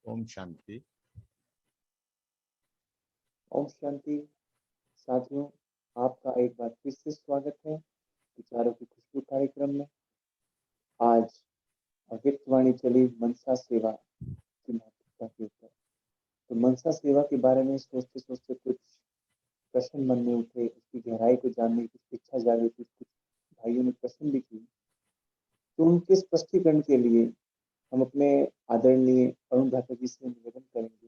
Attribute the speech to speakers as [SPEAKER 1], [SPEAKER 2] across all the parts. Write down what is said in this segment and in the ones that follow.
[SPEAKER 1] ओम शांति।
[SPEAKER 2] ओम शांति। साथियों, आपका एक बार फिर से स्वागत है विचारों की खुशबू कार्यक्रम में। आज अव्यक्तवाणी चली मनसा सेवा की महत्वता के ऊपर। तो मनसा सेवा के बारे में सोचते सोचते कुछ प्रश्न मन में उठे, उसकी गहराई को जानने की इच्छा जागी थी। कुछ भाइयों ने प्रश्न भी किए, तो उनके स्पष्टीकरण के लिए हम अपने आदरणीय अरुण घाटा जी से निवेदन करेंगे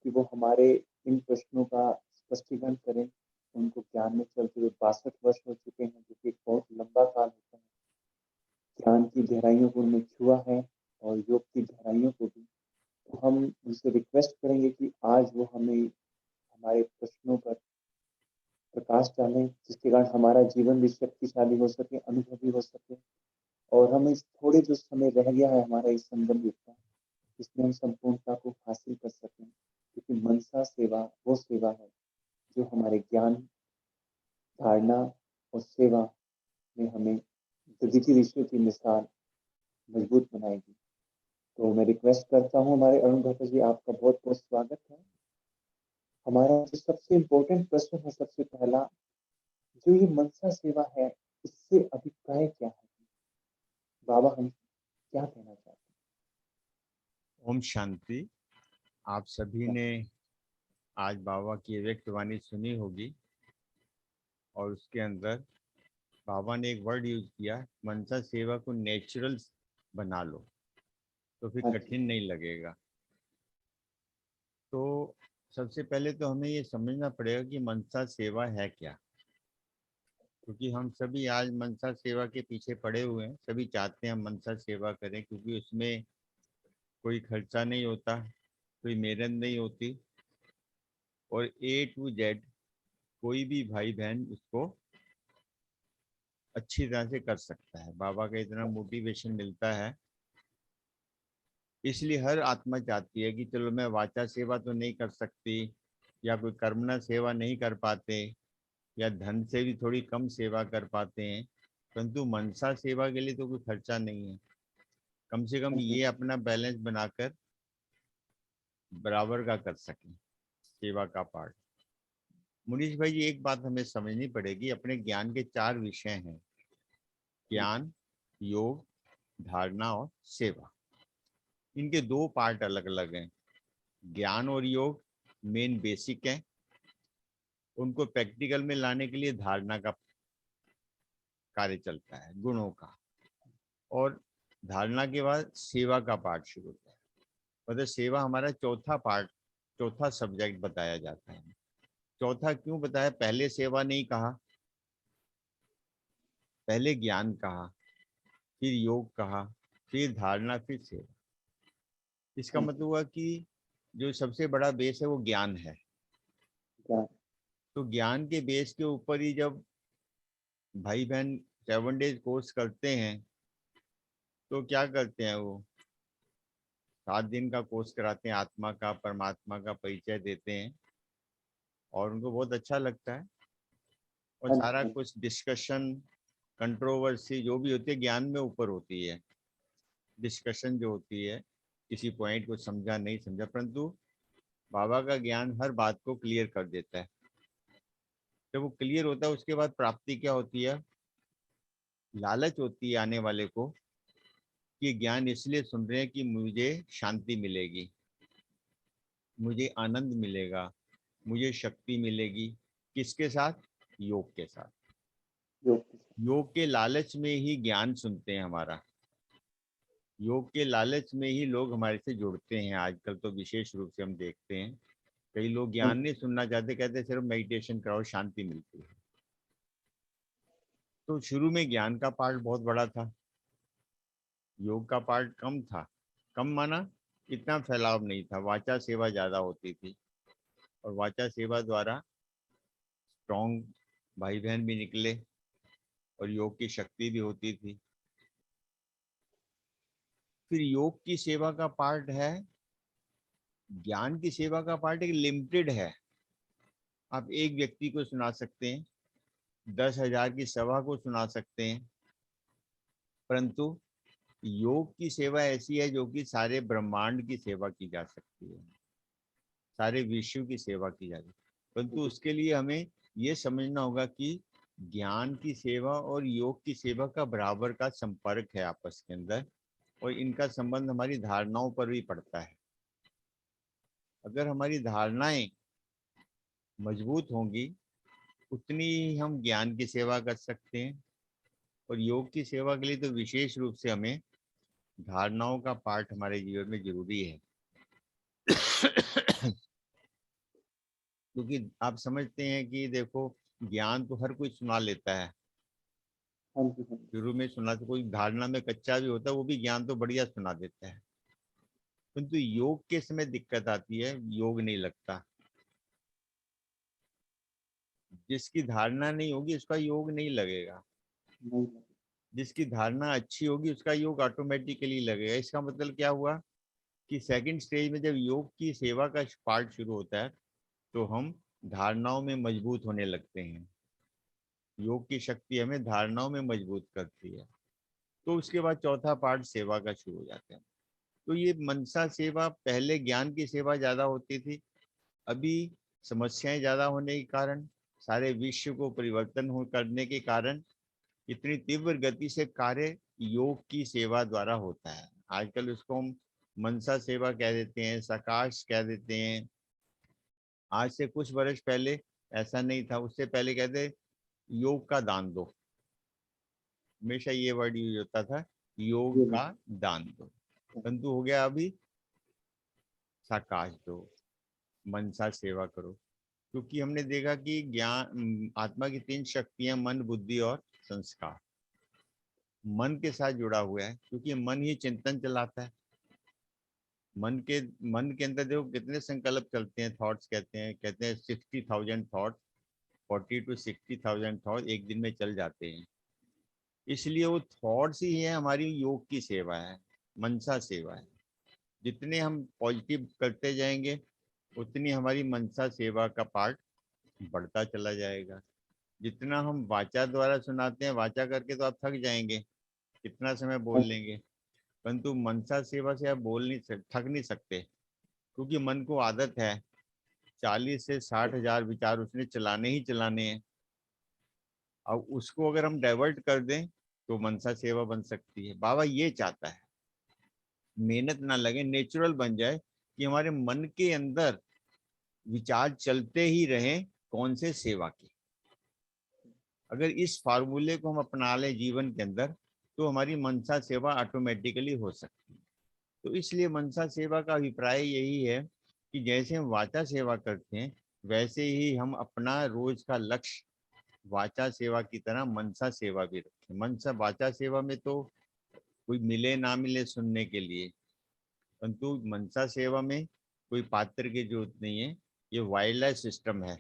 [SPEAKER 2] कि वो हमारे इन प्रश्नों का स्पष्टीकरण करें। उनको ज्ञान में चलते हुए 62 वर्ष हो चुके हैं, जो कि एक बहुत लंबा काल होता है। ज्ञान की गहराइयों को उन्होंने छुआ है और योग की गहराइयों को भी। तो हम उनसे रिक्वेस्ट करेंगे कि आज वो हमें हमारे प्रश्नों पर प्रकाश डालें, जिसके कारण हमारा जीवन भी शक्तिशाली हो सके, अनुभवी हो सके, और हम इस थोड़े जो समय रह गया है हमारा इस संगम युग का, इसमें हम संपूर्णता को हासिल कर सकें। क्योंकि मनसा सेवा वो सेवा है जो हमारे ज्ञान, धारणा और सेवा में हमें द्वितीय ऋषियों की मिसाल मजबूत बनाएगी। तो मैं रिक्वेस्ट करता हूँ हमारे अरुण भट्ट जी, आपका बहुत बहुत स्वागत है। हमारा जो सबसे इम्पोर्टेंट प्रश्न है, सबसे पहला, जो ये मनसा सेवा है, इससे अभिप्राय क्या है? बाबा, हम क्या कहना चाहते हैं?
[SPEAKER 1] ओम शांति। आप सभी ने आज बाबा की व्यक्त वाणी सुनी होगी और उसके अंदर बाबा ने एक वर्ड यूज किया, मनसा सेवा को नेचुरल बना लो तो फिर
[SPEAKER 2] हाँ जी।
[SPEAKER 1] कठिन नहीं लगेगा। तो सबसे पहले तो हमें ये समझना पड़ेगा कि मनसा सेवा है क्या, क्योंकि हम सभी आज मनसा सेवा के पीछे पड़े हुए हैं। सभी चाहते हैं हम मनसा सेवा करें, क्योंकि उसमें कोई खर्चा नहीं होता, कोई मेहनत नहीं होती, और A to Z कोई भी भाई बहन उसको अच्छी तरह से कर सकता है। बाबा का इतना मोटिवेशन मिलता है, इसलिए हर आत्मा चाहती है कि चलो मैं वाचा सेवा तो नहीं कर सकती, या कोई कर्मणा सेवा नहीं कर पाते, या धन से भी थोड़ी कम सेवा कर पाते हैं, परंतु मनसा सेवा के लिए तो कोई खर्चा नहीं है। कम से कम
[SPEAKER 2] हाँ जी।
[SPEAKER 1] ये अपना बैलेंस बनाकर बराबर का कर सकें सेवा का पार्ट। मुनीश भाई, ये एक बात हमें समझनी पड़ेगी, अपने ज्ञान के 4 विषय हैं: ज्ञान, योग, धारणा और सेवा। इनके 2 पार्ट अलग अलग हैं। ज्ञान और योग मेन बेसिक है, उनको प्रैक्टिकल में लाने के लिए धारणा का कार्य चलता है, गुणों का। और धारणा के बाद सेवा का पार्ट शुरू होता है। मतलब सेवा हमारा चौथा पार्ट, चौथा सब्जेक्ट बताया जाता है। चौथा क्यों बताया? पहले सेवा नहीं कहा, पहले ज्ञान कहा, फिर योग कहा, फिर धारणा, फिर सेवा। इसका
[SPEAKER 2] हाँ
[SPEAKER 1] मतलब
[SPEAKER 2] जी।
[SPEAKER 1] हुआ कि जो सबसे बड़ा बेस है वो ज्ञान है।
[SPEAKER 2] ज्ञान।
[SPEAKER 1] तो ज्ञान के बेस के ऊपर ही जब भाई बहन 7 डेज कोर्स करते हैं, तो क्या करते हैं वो 7 दिन का कोर्स कराते हैं, आत्मा का परमात्मा का परिचय देते हैं, और उनको बहुत अच्छा लगता है। और
[SPEAKER 2] हाँ
[SPEAKER 1] सारा
[SPEAKER 2] जी।
[SPEAKER 1] कुछ डिस्कशन, कंट्रोवर्सी जो भी होती है ज्ञान में ऊपर होती है। डिस्कशन जो होती है, किसी पॉइंट को समझा नहीं समझा, परंतु बाबा का ज्ञान हर बात को क्लियर कर देता है। जब वो क्लियर होता है, उसके बाद प्राप्ति क्या होती है? लालच होती है आने वाले को कि ज्ञान इसलिए सुन रहे हैं कि मुझे शांति मिलेगी, मुझे आनंद मिलेगा, मुझे शक्ति मिलेगी। किसके साथ? योग के साथ।
[SPEAKER 2] योग की।
[SPEAKER 1] योग के लालच में ही ज्ञान सुनते हैं हमारा। योग के लालच में ही लोग हमारे से जुड़ते हैं। आजकल तो विशेष रूप से हम देखते हैं कई लोग
[SPEAKER 2] हाँ
[SPEAKER 1] ज्ञान
[SPEAKER 2] जी।
[SPEAKER 1] नहीं सुनना चाहते, कहते सिर्फ मेडिटेशन कराओ शांति मिलती है। तो शुरू में ज्ञान का पार्ट बहुत बड़ा था, योग का पार्ट कम था। कम माना इतना फैलाव नहीं था, वाचा सेवा ज्यादा होती थी, और वाचा सेवा द्वारा स्ट्रॉन्ग भाई बहन भी निकले और योग की शक्ति भी होती थी। फिर योग की सेवा का पार्ट है, ज्ञान की सेवा का पार्ट एक लिमिटेड है। आप एक व्यक्ति को सुना सकते हैं, 10,000 की सभा को सुना सकते हैं, परंतु योग की सेवा ऐसी है जो कि सारे ब्रह्मांड की सेवा की जा सकती है, सारे विश्व की सेवा की जा सकती है। परंतु उसके लिए हमें ये समझना होगा कि ज्ञान की सेवा और योग की सेवा का बराबर का संपर्क है आपस के अंदर, और इनका संबंध हमारी धारणाओं पर भी पड़ता है। अगर हमारी धारणाएं मजबूत होंगी उतनी ही हम ज्ञान की सेवा कर सकते हैं, और योग की सेवा के लिए तो विशेष रूप से हमें धारणाओं का पाठ हमारे जीवन में जरूरी है। क्योंकि आप समझते हैं कि देखो, ज्ञान तो हर कोई सुना लेता है,
[SPEAKER 2] हाँ जी, हाँ जी।
[SPEAKER 1] शुरू में सुना, तो कोई धारणा में कच्चा भी होता है वो भी ज्ञान तो बढ़िया सुना देता है। किंतु योग के समय दिक्कत आती है, योग नहीं लगता। जिसकी धारणा नहीं होगी उसका योग नहीं लगेगा,
[SPEAKER 2] नहीं,
[SPEAKER 1] जिसकी धारणा अच्छी होगी उसका योग ऑटोमेटिकली लगेगा। इसका मतलब क्या हुआ कि सेकंड स्टेज में जब योग की सेवा का पार्ट शुरू होता है तो हम धारणाओं में मजबूत होने लगते हैं। योग की शक्ति हमें धारणाओं में मजबूत करती है। तो उसके बाद चौथा पार्ट सेवा का शुरू हो जाता है। तो ये मनसा सेवा, पहले ज्ञान की सेवा ज्यादा होती थी, अभी समस्याएं ज्यादा होने के कारण, सारे विश्व को परिवर्तन हो करने के कारण इतनी तीव्र गति से कार्य योग की सेवा द्वारा होता है। आजकल उसको हम मनसा सेवा कह देते हैं, सकाश कह देते हैं। आज से कुछ वर्ष पहले ऐसा नहीं था, उससे पहले कहते योग का दान दो, हमेशा ये वर्ड यूज होता था, योग
[SPEAKER 2] ये
[SPEAKER 1] का दान दो। परंतु हो गया अभी सकाश दो, मनसा सेवा करो। क्योंकि हमने देखा कि ज्ञान, आत्मा की तीन शक्तियां मन, बुद्धि और संस्कार, मन के साथ जुड़ा हुआ है, क्योंकि मन ही चिंतन चलाता है। मन के अंदर देखो कितने संकल्प चलते हैं, थॉट्स कहते हैं 60,000 थॉट, 40 to 60,000 थॉट एक दिन में चल जाते हैं। इसलिए वो थॉट्स ही है हमारी योग की सेवा है, मनसा सेवा है। जितने हम पॉजिटिव करते जाएंगे उतनी हमारी मनसा सेवा का पार्ट बढ़ता चला जाएगा। जितना हम वाचा द्वारा सुनाते हैं, वाचा करके तो आप थक जाएंगे, कितना समय बोल
[SPEAKER 2] हाँ,
[SPEAKER 1] लेंगे, परंतु मनसा सेवा से आप थक नहीं सकते। क्योंकि मन को आदत है 40 से 60 हजार विचार उसने चलाने ही चलाने हैं। अब उसको अगर हम डाइवर्ट कर दें तो मनसा सेवा बन सकती है। बाबा ये चाहता है मेहनत ना लगे, नेचुरल बन जाए, कि हमारे मन के अंदर विचार चलते ही रहें, कौन से सेवा के। अगर इस फार्मूले को हम अपना लें जीवन के अंदर तो हमारी मनसा सेवा ऑटोमेटिकली हो सकती है। तो इसलिए मनसा सेवा का अभिप्राय यही है कि जैसे हम वाचा सेवा करते हैं वैसे ही हम अपना रोज का लक्ष्य वाचा सेवा की तरह मनसा सेवा भी रखें। मनसा वाचा सेवा में तो कोई मिले ना मिले सुनने के लिए, परंतु मनसा सेवा में कोई पात्र की जरूरत नहीं है, ये वायरलेस सिस्टम है।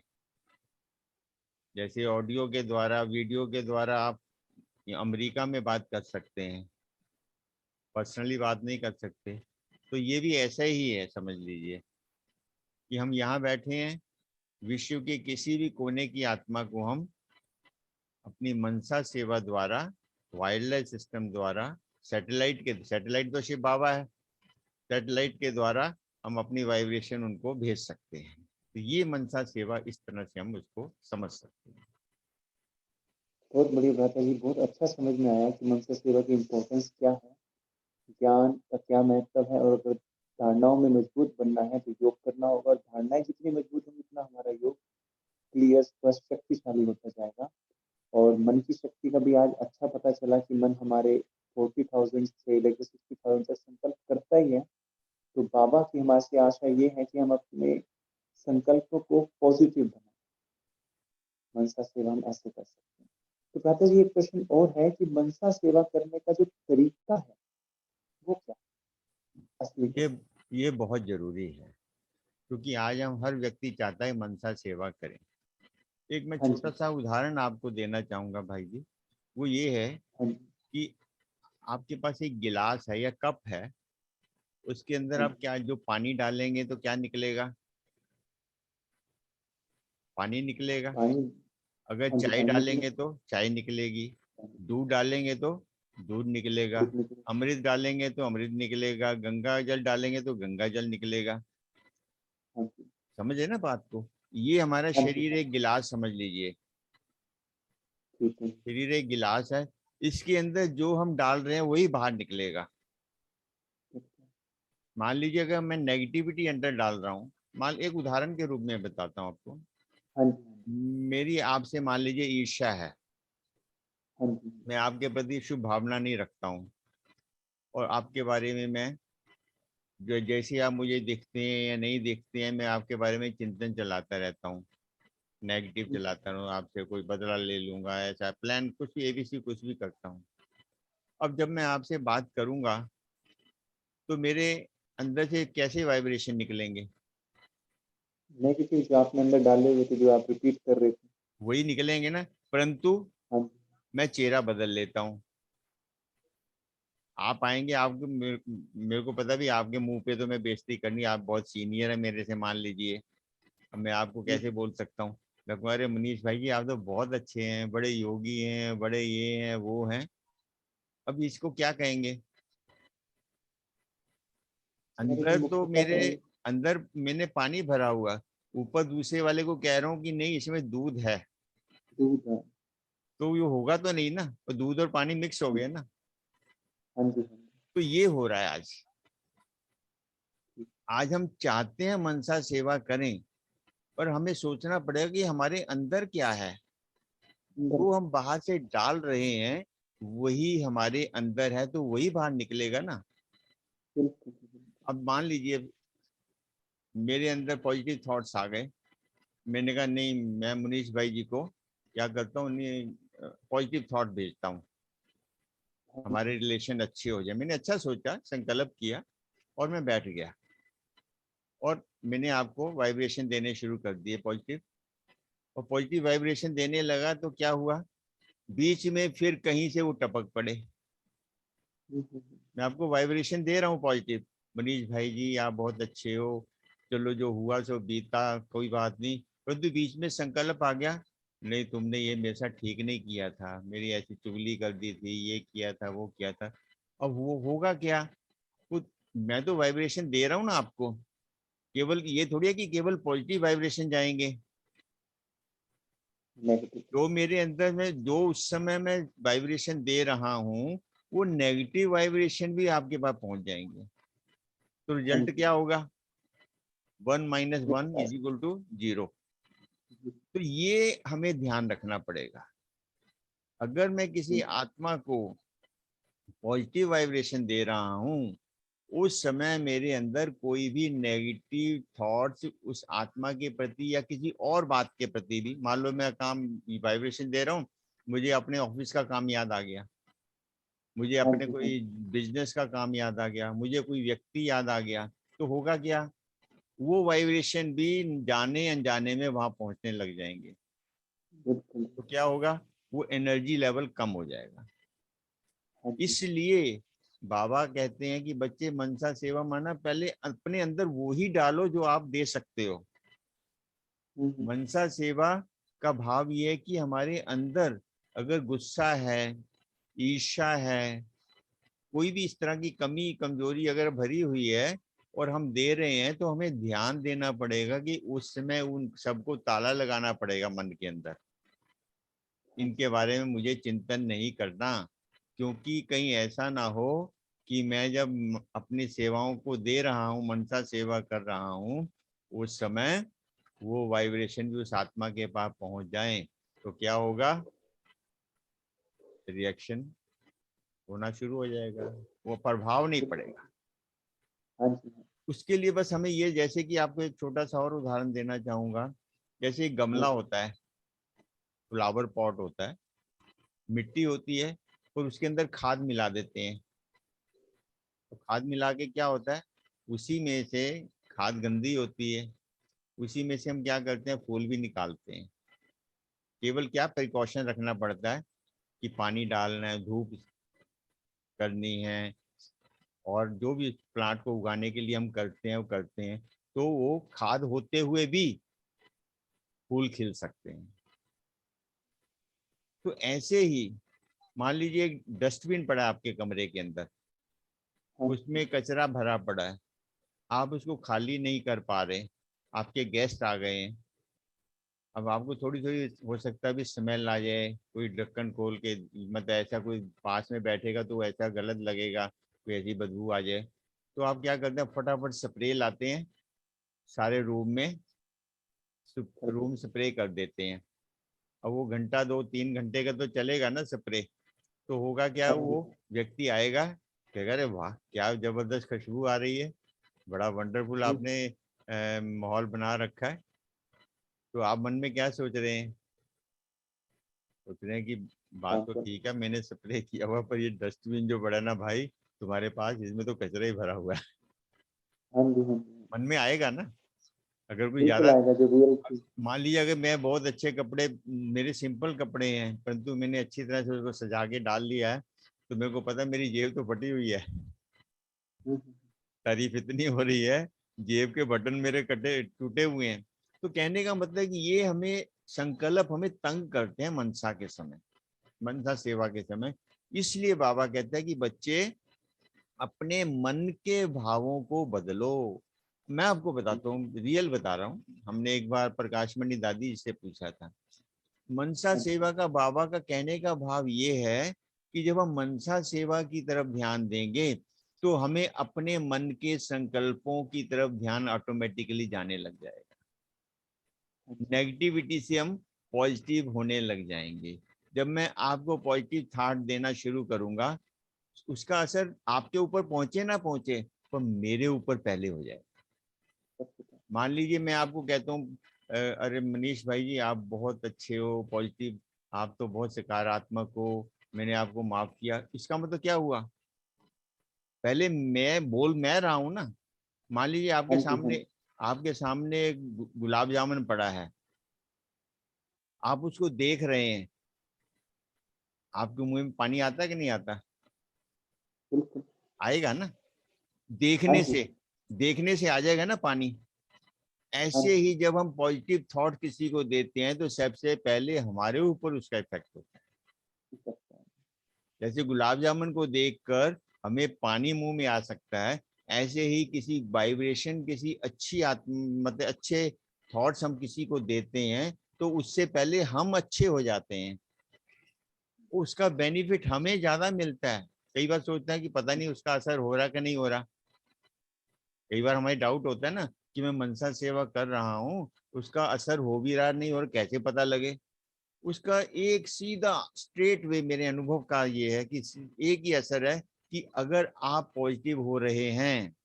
[SPEAKER 1] जैसे ऑडियो के द्वारा, वीडियो के द्वारा आप अमेरिका में बात कर सकते हैं, पर्सनली बात नहीं कर सकते। तो ये भी ऐसा ही है, समझ लीजिए कि हम यहाँ बैठे हैं, विश्व के किसी भी कोने की आत्मा को हम अपनी मनसा सेवा द्वारा, वायरलेस सिस्टम द्वारा, सैटेलाइट तो शिव बाबा है, सैटेलाइट के द्वारा हम अपनी वाइब्रेशन उनको भेज सकते हैं। तो ये मनसा सेवा, इस तरह से हम उसको समझ सकते हैं।
[SPEAKER 2] बहुत बढ़िया बात है जी। बहुत अच्छा समझ में आया कि मनसा सेवा की इम्पोर्टेंस क्या है, ज्ञान का क्या महत्व है, और अगर धारणाओं में मजबूत बनना है तो योग करना होगा, और धारणाएं जितनी मजबूत होंगी उतना हमारा योग क्लियर, स्पष्ट, शक्तिशाली होता जाएगा। और मन की शक्ति का भी आज अच्छा पता चला कि मन हमारे 40,000 से लेकर 60,000 तक संकल्प करता ही है। तो बाबा की हमारे से आशा ये है कि हम अपने संकल्पों को पॉजिटिव बनाएं। मनसा सेवा हम ऐसे कर सकते हैं। तो भ्राता जी, एक प्रश्न और है कि मनसा सेवा करने का जो तरीका है वो क्या है, असली
[SPEAKER 1] ये
[SPEAKER 2] तरीका?
[SPEAKER 1] ये बहुत जरूरी है, क्योंकि आज हम हर व्यक्ति चाहता है मनसा सेवा करें। एक मैं
[SPEAKER 2] हाँ
[SPEAKER 1] छोटा
[SPEAKER 2] जी,
[SPEAKER 1] सा उदाहरण आपको देना चाहूंगा भाई जी। वो ये है
[SPEAKER 2] हाँ जी,
[SPEAKER 1] कि आपके पास एक गिलास है या कप है, उसके अंदर
[SPEAKER 2] हाँ
[SPEAKER 1] आप
[SPEAKER 2] जी।
[SPEAKER 1] क्या जो पानी डालेंगे तो क्या निकलेगा? पानी निकलेगा।
[SPEAKER 2] पानी।
[SPEAKER 1] अगर
[SPEAKER 2] हाँ जी,
[SPEAKER 1] चाय
[SPEAKER 2] पानी निकले।
[SPEAKER 1] डालेंगे तो चाय निकलेगी। दूध डालेंगे तो दूध निकलेगा।
[SPEAKER 2] दूध निकलेगा।
[SPEAKER 1] अमृत डालेंगे तो अमृत निकलेगा, गंगा जल डालेंगे तो गंगा जल निकलेगा।
[SPEAKER 2] हाँ जी।
[SPEAKER 1] समझे ना बात को? ये हमारा
[SPEAKER 2] हाँ जी।
[SPEAKER 1] शरीर एक गिलास समझ लीजिए।
[SPEAKER 2] ठीक है।
[SPEAKER 1] शरीर एक गिलास है, इसके अंदर जो हम डाल रहे हैं वही बाहर निकलेगा।
[SPEAKER 2] ठीक है।
[SPEAKER 1] मान लीजिए अगर मैं नेगेटिविटी अंदर डाल रहा हूँ, मान एक उदाहरण के रूप में बताता हूँ आपको।
[SPEAKER 2] हाँ जी।
[SPEAKER 1] मेरी आपसे मान लीजिए ईर्ष्या है,
[SPEAKER 2] हाँ जी।
[SPEAKER 1] मैं आपके प्रति शुभ भावना नहीं रखता हूँ, और आपके बारे में मैं जो जैसे आप मुझे देखते हैं या नहीं देखते हैं, मैं आपके बारे में चिंतन चलाता रहता हूँ, नेगेटिव
[SPEAKER 2] ठीक
[SPEAKER 1] चलाता हूँ, आपसे कोई बदला ले लूंगा, ऐसा प्लान कुछ भी एबीसी कुछ भी करता हूँ। अब जब मैं आपसे बात करूंगा तो मेरे अंदर से कैसे वाइब्रेशन निकलेंगे?
[SPEAKER 2] है। नेगेटिव जो आपने अंदर डाले हुए थे, जो आप रिपीट कर रहे थे।
[SPEAKER 1] वही निकलेंगे ना, परंतु
[SPEAKER 2] हाँ जी।
[SPEAKER 1] मैं चेहरा बदल लेता हूँ। आप आएंगे, आपको मेरे को पता भी आपके मुंह पे तो मैं बेइज्जती करनी, आप बहुत सीनियर है मेरे से मान लीजिए। अब मैं आपको
[SPEAKER 2] जी।
[SPEAKER 1] कैसे बोल सकता हूँ? मैं कहूँ, अरे मनीष भाई जी आप तो बहुत अच्छे हैं, बड़े योगी हैं, बड़े ये हैं वो हैं। अब इसको क्या कहेंगे?
[SPEAKER 2] मेरे
[SPEAKER 1] अंदर तो
[SPEAKER 2] मुख्यतः
[SPEAKER 1] मेरे अंदर मैंने पानी भरा हुआ, ऊपर दूसरे वाले को कह रहा हूँ कि नहीं इसमें दूध है,
[SPEAKER 2] दूध है।
[SPEAKER 1] तो ये होगा तो नहीं ना, तो दूध और पानी मिक्स हो
[SPEAKER 2] हाँ
[SPEAKER 1] गया
[SPEAKER 2] जी।
[SPEAKER 1] ना।
[SPEAKER 2] हाँ जी। हाँ
[SPEAKER 1] तो ये हो रहा है आज।
[SPEAKER 2] जी।
[SPEAKER 1] आज हम चाहते हैं मनसा सेवा करें, पर हमें सोचना पड़ेगा कि हमारे अंदर क्या है।
[SPEAKER 2] अंदर।
[SPEAKER 1] जो हम बाहर से डाल रहे हैं वही हमारे अंदर है, तो वही बाहर निकलेगा ना।
[SPEAKER 2] बिल्कुल बिल्कुल।
[SPEAKER 1] अब मान लीजिए मेरे अंदर पॉजिटिव थॉट्स आ गए, मैंने कहा नहीं मैं मुनीष भाई जी को क्या करता हूँ, पॉजिटिव थॉट भेजता हूँ,
[SPEAKER 2] हाँ जी।
[SPEAKER 1] हमारे रिलेशन अच्छे हो जाए। मैंने अच्छा सोचा, संकल्प किया, और मैं बैठ गया, और मैंने आपको वाइब्रेशन देने शुरू कर दिए पॉजिटिव। और पॉजिटिव वाइब्रेशन देने लगा तो क्या हुआ, बीच में फिर कहीं से वो टपक पड़े। मैं आपको वाइब्रेशन दे रहा हूँ पॉजिटिव, मनीष भाई जी आप बहुत अच्छे हो, चलो जो हुआ सो बीता, कोई बात नहीं। परंतु बीच में संकल्प आ गया, नहीं तुमने ये मेरे साथ ठीक नहीं किया था, मेरी ऐसी चुगली कर दी थी, ये किया था वो किया था। अब वो होगा क्या? कुछ, मैं तो वाइब्रेशन दे रहा हूँ ना आपको, केवल ये थोड़ी है कि केवल पॉजिटिव वाइब्रेशन जाएंगे।
[SPEAKER 2] नेगेटिव।
[SPEAKER 1] जो मेरे अंदर में जो उस समय मैं वाइब्रेशन दे रहा हूँ, वो नेगेटिव वाइब्रेशन भी आपके पास पहुंच जाएंगे। तो
[SPEAKER 2] हाँ
[SPEAKER 1] रिजल्ट
[SPEAKER 2] जी।
[SPEAKER 1] क्या होगा? 1 - 1
[SPEAKER 2] बिल्कुल।
[SPEAKER 1] = 0।
[SPEAKER 2] जी।
[SPEAKER 1] तो ये हमें ध्यान रखना पड़ेगा। अगर मैं किसी
[SPEAKER 2] जी।
[SPEAKER 1] आत्मा को पॉजिटिव वाइब्रेशन दे रहा हूँ, उस समय मेरे अंदर कोई भी नेगेटिव थॉट्स उस आत्मा के प्रति या किसी और बात के प्रति भी, मान लो मैं काम वाइब्रेशन दे रहा हूँ, मुझे अपने ऑफिस का काम याद आ गया, मुझे
[SPEAKER 2] हाँ
[SPEAKER 1] अपने
[SPEAKER 2] जी। हाँ
[SPEAKER 1] कोई
[SPEAKER 2] जी।
[SPEAKER 1] बिजनेस का काम याद आ गया, मुझे कोई व्यक्ति याद आ गया, तो होगा क्या, वो वाइब्रेशन भी जाने अनजाने में वहां पहुंचने लग जाएंगे।
[SPEAKER 2] बिल्कुल।
[SPEAKER 1] तो क्या होगा, वो एनर्जी लेवल कम हो जाएगा।
[SPEAKER 2] हाँ जी।
[SPEAKER 1] इसलिए बाबा कहते हैं कि बच्चे मनसा सेवा माना पहले अपने अंदर वो ही डालो जो आप दे सकते हो।
[SPEAKER 2] हम्म।
[SPEAKER 1] मनसा सेवा का भाव ये है कि हमारे अंदर अगर गुस्सा है, ईर्ष्या है, कोई भी इस तरह की कमी कमजोरी अगर भरी हुई है और हम दे रहे हैं, तो हमें ध्यान देना पड़ेगा कि उस समय उन सबको ताला लगाना पड़ेगा मन के अंदर।
[SPEAKER 2] हाँ
[SPEAKER 1] इनके
[SPEAKER 2] जी।
[SPEAKER 1] बारे में मुझे चिंतन नहीं करना, क्योंकि कहीं ऐसा ना हो कि मैं जब अपनी सेवाओं को दे रहा हूँ, मनसा सेवा कर रहा हूँ, उस समय वो वाइब्रेशन भी उस आत्मा के पास पहुंच जाए, तो क्या होगा, रिएक्शन होना शुरू हो जाएगा, वो प्रभाव नहीं
[SPEAKER 2] बिल्कुल।
[SPEAKER 1] पड़ेगा।
[SPEAKER 2] हाँ जी। हाँ
[SPEAKER 1] उसके लिए बस हमें ये, जैसे कि आपको एक छोटा सा और उदाहरण देना चाहूंगा। जैसे एक
[SPEAKER 2] हाँ
[SPEAKER 1] गमला
[SPEAKER 2] जी।
[SPEAKER 1] होता है, फ्लावर पॉट होता है, मिट्टी होती है, और उसके अंदर खाद मिला देते हैं। तो खाद मिला के क्या होता है, उसी में से, खाद गंदी होती है, उसी में से हम क्या करते हैं, फूल भी निकालते हैं। केवल क्या प्रिकॉशन रखना पड़ता है कि पानी डालना है, धूप करनी है, और जो भी प्लांट को उगाने के लिए हम करते हैं वो करते हैं, तो वो खाद होते हुए भी फूल खिल सकते हैं। तो ऐसे ही मान लीजिए एक डस्टबिन पड़ा है आपके कमरे के अंदर,
[SPEAKER 2] हाँ
[SPEAKER 1] उसमें कचरा भरा पड़ा है, आप उसको खाली नहीं कर पा रहे, आपके गेस्ट आ गए हैं, अब आपको थोड़ी थोड़ी हो सकता है भी स्मेल आ जाए, कोई ढक्कन खोल के, मतलब ऐसा कोई पास में बैठेगा तो ऐसा गलत लगेगा, कोई ऐसी बदबू आ जाए, तो आप क्या करते हैं, फटाफट स्प्रे लाते हैं, सारे रूम में
[SPEAKER 2] कर दो।
[SPEAKER 1] रूम स्प्रे कर देते हैं। अब वो घंटा 2-3 घंटे का तो चलेगा ना स्प्रे, तो होगा क्या,
[SPEAKER 2] हाँ जी।
[SPEAKER 1] वो व्यक्ति आएगा, कहेगा अरे वाह क्या जबरदस्त खुशबू आ रही है, बड़ा वंडरफुल
[SPEAKER 2] जी।
[SPEAKER 1] आपने माहौल बना रखा है। तो आप मन में क्या सोच रहे हैं, सोच रहे हैं कि बात
[SPEAKER 2] काम
[SPEAKER 1] तो
[SPEAKER 2] कर।
[SPEAKER 1] ठीक है, मैंने स्प्रे किया हुआ, पर ये डस्टबिन जो बड़ा ना भाई तुम्हारे पास, इसमें तो कचरा ही भरा हुआ है।
[SPEAKER 2] हाँ जी, हाँ जी।
[SPEAKER 1] मन में आएगा ना। अगर कोई
[SPEAKER 2] बिल्कुल
[SPEAKER 1] ज्यादा,
[SPEAKER 2] आएगा, जो रियल चीज।
[SPEAKER 1] मान लीजिए अगर मैं बहुत अच्छे कपड़े, मेरे सिंपल कपड़े हैं, परंतु मैंने अच्छी तरह से उसको सजा के डाल लिया है, तो मेरे को पता है मेरी जेब तो फटी हुई है,
[SPEAKER 2] हम्म।
[SPEAKER 1] तारीफ इतनी हो रही है, जेब के बटन मेरे कटे टूटे हुए हैं। तो कहने का मतलब है कि ये हमें संकल्प हमें तंग करते हैं मनसा के समय, मनसा सेवा के समय। इसलिए बाबा कहता है कि बच्चे अपने मन के भावों को बदलो। मैं आपको बताता हूँ, रियल बता रहा हूँ, हमने एक बार प्रकाशमणि दादी जी से पूछा था, मनसा
[SPEAKER 2] अच्छा।
[SPEAKER 1] सेवा का बाबा का कहने का भाव ये है कि जब हम मनसा सेवा की तरफ ध्यान देंगे तो हमें अपने मन के संकल्पों की तरफ ध्यान ऑटोमेटिकली जाने लग जाएगा,
[SPEAKER 2] अच्छा।
[SPEAKER 1] नेगेटिविटी से हम पॉजिटिव होने लग जाएंगे। जब मैं आपको पॉजिटिव थॉट देना शुरू करूंगा, उसका असर आपके ऊपर पहुंचे ना पहुंचे, पर मेरे ऊपर पहले हो जाए।
[SPEAKER 2] सब कुछ है।
[SPEAKER 1] मान लीजिए मैं आपको कहता हूँ अरे मनीष भाई जी आप बहुत अच्छे हो, पॉजिटिव, आप तो बहुत सकारात्मक हो, मैंने आपको माफ किया, इसका मतलब क्या हुआ, पहले मैं रहा हूं ना। मान लीजिए
[SPEAKER 2] हाँ जी, हाँ जी।
[SPEAKER 1] आपके सामने एक गुलाब जामुन पड़ा है, आप उसको देख रहे हैं, आपके मुंह में पानी आता है कि नहीं आता,
[SPEAKER 2] बिल्कुल।
[SPEAKER 1] आएगा ना,
[SPEAKER 2] हाँ
[SPEAKER 1] देखने
[SPEAKER 2] जी।
[SPEAKER 1] से, देखने से आ जाएगा ना पानी।
[SPEAKER 2] हाँ
[SPEAKER 1] ऐसे
[SPEAKER 2] जी।
[SPEAKER 1] ही जब हम पॉजिटिव थॉट किसी को देते हैं तो सबसे पहले हमारे ऊपर उसका इफेक्ट होता है।
[SPEAKER 2] हो सकता है।
[SPEAKER 1] जैसे गुलाब जामुन को देखकर हमें पानी मुंह में आ सकता है, ऐसे ही किसी वाइब्रेशन, किसी अच्छी आत्म मतलब अच्छे थॉट्स हम किसी को देते हैं तो उससे पहले हम अच्छे हो जाते हैं, उसका बेनिफिट हमें ज्यादा मिलता है। कई बार सोचते हैं कि पता नहीं उसका असर हो रहा कि नहीं हो रहा, कई बार हमारी डाउट होता है ना कि मैं मनसा सेवा कर रहा हूँ, उसका असर हो भी रहा नहीं और कैसे पता लगे। उसका एक सीधा स्ट्रेट वे मेरे अनुभव का ये है कि एक ही असर है कि अगर आप पॉजिटिव हो रहे हैं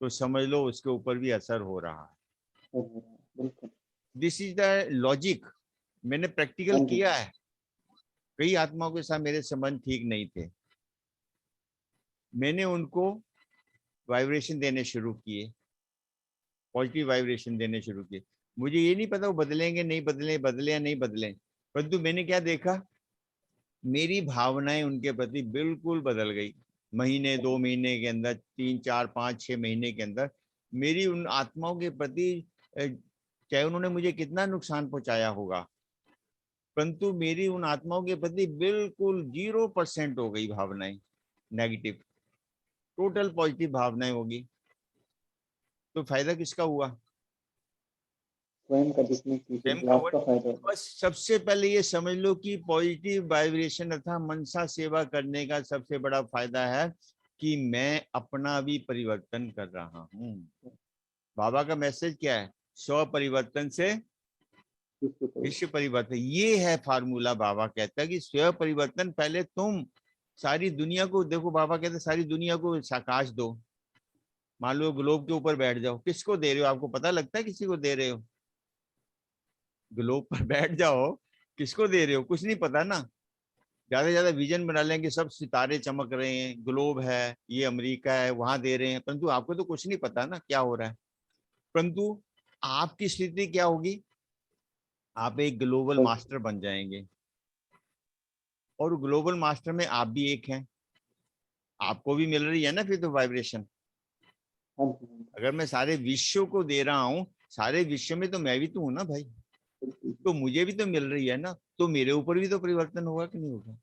[SPEAKER 1] तो समझ लो उसके ऊपर भी असर हो रहा है।
[SPEAKER 2] हो रहा है, बिल्कुल।
[SPEAKER 1] दिस इज द लॉजिक, मैंने प्रैक्टिकल
[SPEAKER 2] हाँ जी।
[SPEAKER 1] किया है। कई आत्माओं के साथ मेरे संबंध ठीक नहीं थे, मैंने उनको वाइब्रेशन देने शुरू किए, पॉजिटिव वाइब्रेशन देने शुरू किए। मुझे ये नहीं पता वो बदलेंगे नहीं बदले, बदले या नहीं बदले, परंतु मैंने क्या देखा, मेरी भावनाएं उनके प्रति बिल्कुल बदल गई। महीने 2 महीने के अंदर, 3 4 5 6 महीने के अंदर मेरी उन आत्माओं के प्रति, चाहे उन्होंने मुझे कितना नुकसान पहुंचाया होगा, परंतु मेरी उन आत्माओं के प्रति बिल्कुल 0% हो गई भावनाएं, नेगेटिव, टोटल पॉजिटिव भावनाएं होगी। तो फायदा किसका हुआ,
[SPEAKER 2] स्वयं का, जिसने की,
[SPEAKER 1] स्वयं
[SPEAKER 2] बिल्कुल
[SPEAKER 1] का हुआ।
[SPEAKER 2] आपका फायदा होगा।
[SPEAKER 1] बस सबसे पहले ये समझ लो कि पॉजिटिव वाइब्रेशन अर्थात मनसा सेवा करने का सबसे बड़ा फायदा है कि मैं अपना भी परिवर्तन कर रहा हूँ। बाबा का मैसेज क्या है, स्व परिवर्तन से
[SPEAKER 2] विश्व को।
[SPEAKER 1] विश्व परिवर्तन, ये है फार्मूला। बाबा कहता है कि स्व परिवर्तन, पहले तुम सारी दुनिया को देखो, बाबा कहते हैं सारी दुनिया को आकाश दो, मान लो ग्लोब के ऊपर बैठ जाओ, किसको दे रहे हो, आपको पता लगता है किसी को दे रहे हो, ग्लोब पर बैठ जाओ, किसको दे रहे हो, कुछ नहीं पता ना। ज्यादा से ज्यादा विजन बना लेंगे, सब सितारे चमक रहे हैं, ग्लोब है, ये अमेरिका है, वहां दे रहे हैं, परंतु आपको तो कुछ नहीं पता ना क्या हो रहा है। परंतु आपकी स्थिति क्या होगी, आप एक ग्लोबल
[SPEAKER 2] बस।
[SPEAKER 1] मास्टर बन जाएंगे, और ग्लोबल मास्टर में आप भी एक हैं, आपको भी मिल रही है ना फिर तो वाइब्रेशन।
[SPEAKER 2] हाँ जी, हाँ जी।
[SPEAKER 1] अगर मैं सारे विश्व को दे रहा हूँ, सारे विश्व में तो मैं भी तो हूं ना भाई।
[SPEAKER 2] बिल्कुल।
[SPEAKER 1] तो मुझे भी तो मिल रही है ना, तो मेरे ऊपर भी तो परिवर्तन होगा कि नहीं होगा?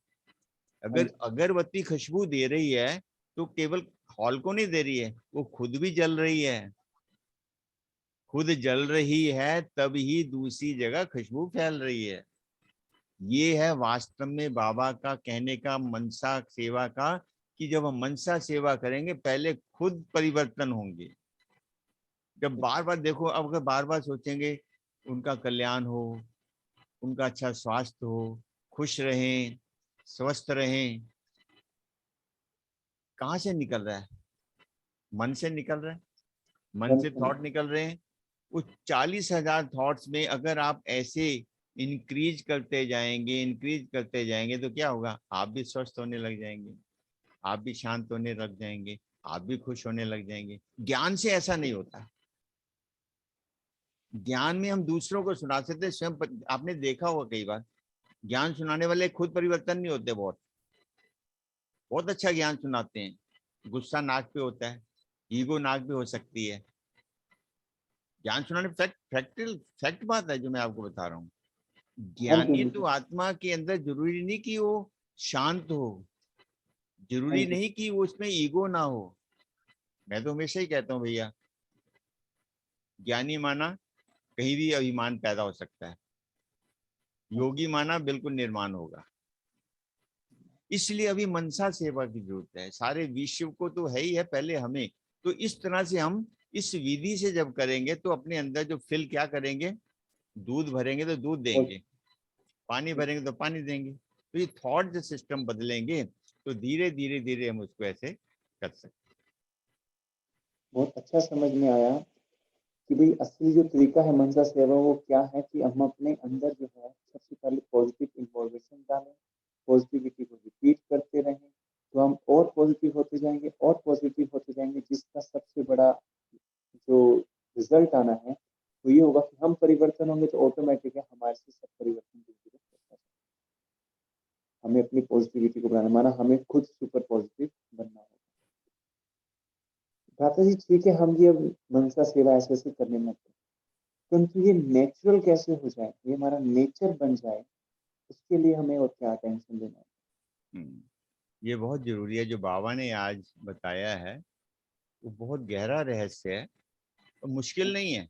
[SPEAKER 1] अगर अगरबत्ती खुशबू दे रही है तो केवल हॉल को नहीं दे रही है, वो खुद भी जल रही है। खुद जल रही है तब ही दूसरी जगह खुशबू फैल रही है। ये है वास्तव में बाबा का कहने का मनसा सेवा का, कि जब हम मनसा सेवा करेंगे पहले खुद परिवर्तन होंगे। जब बार बार देखो, अब अगर बार बार सोचेंगे उनका कल्याण हो, उनका अच्छा स्वास्थ्य हो, खुश रहें, स्वस्थ रहें, कहाँ से निकल रहा है? मन से निकल रहा है। मन से थॉट निकल रहे हैं। उस 40,000 थॉट्स में अगर आप ऐसे इंक्रीज करते जाएंगे तो क्या होगा? आप भी स्वस्थ होने लग जाएंगे, आप भी शांत होने लग जाएंगे, आप भी खुश होने लग जाएंगे। ज्ञान से ऐसा नहीं होता। ज्ञान में हम दूसरों को सुना सकते हैं, स्वयं आपने देखा होगा कई बार ज्ञान सुनाने वाले खुद परिवर्तन नहीं होते। बहुत बहुत अच्छा ज्ञान सुनाते हैं, गुस्सा नाक पे होता है, ईगो नाक पे हो सकती है। ज्ञान सुनाने फैक्ट बात है जो मैं आपको बता रहा हूँ। ज्ञानी तो आत्मा के अंदर जरूरी नहीं कि वो शांत हो, जरूरी नहीं कि वो उसमें ईगो ना हो। मैं तो हमेशा ही कहता हूँ भैया, ज्ञानी माना कहीं भी अभिमान पैदा हो सकता है, योगी माना बिल्कुल निर्माण होगा। इसलिए अभी मनसा सेवा की जरूरत है। सारे विश्व को तो है ही है, पहले हमें। तो इस तरह से हम इस विधि से जब करेंगे तो अपने अंदर जो फिल क्या करेंगे, दूध भरेंगे तो दूध देंगे, पानी भरेंगे तो पानी देंगे। तो ये थॉट जो सिस्टम बदलेंगे तो धीरे धीरे धीरे हम उसको ऐसे कर सकते।
[SPEAKER 2] बहुत अच्छा समझ में आया कि भाई असली जो तरीका है मनसा सेवा वो क्या है, कि हम अपने अंदर जो है सबसे पहले पॉजिटिव इन्फॉर्मेशन डालें, पॉजिटिविटी को रिपीट करते रहें, तो हम और पॉजिटिव होते जाएंगे और पॉजिटिव होते जाएंगे, जिसका सबसे बड़ा जो रिजल्ट आना है वो ये होगा कि हम परिवर्तन होंगे तो ऑटोमेटिक है हमारे से सब परिवर्तन होता है। हमें अपनी पॉजिटिविटी को बढ़ाना, माना हमें खुद सुपर पॉजिटिव बनना होगा। भ्राता जी ठीक है, हम ये अब मनसा सेवा ऐसे ऐसे करने में, परंतु ये नेचुरल कैसे हो जाए, ये हमारा नेचर बन जाए, उसके लिए हमें और क्या टेंशन लेना है?
[SPEAKER 1] ये बहुत जरूरी है जो बाबा ने आज बताया है, वो बहुत गहरा रहस्य है और मुश्किल नहीं है।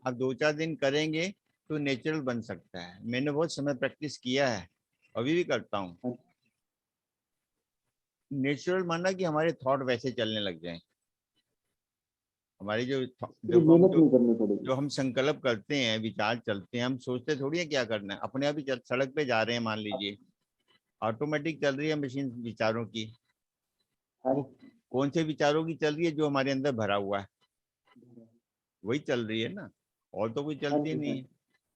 [SPEAKER 1] आप 2-4 दिन करेंगे तो नेचुरल बन सकता है। मैंने बहुत समय प्रैक्टिस किया है, अभी भी करता हूँ। नेचुरल माना कि हमारे थॉट वैसे चलने लग जाएं। हमारी जो देखो, हम
[SPEAKER 2] मेहनत नहीं करनी पड़ेगी।
[SPEAKER 1] जो हम संकल्प करते हैं, विचार चलते हैं, हम सोचते थोड़ी है क्या करना है, अपने आप ही सड़क पे जा रहे हैं मान लीजिए, ऑटोमेटिक चल रही है मशीन विचारों की। वो कौन से विचारों की चल रही है? जो हमारे अंदर भरा हुआ है वही चल रही है ना, और तो कोई चलती नहीं है।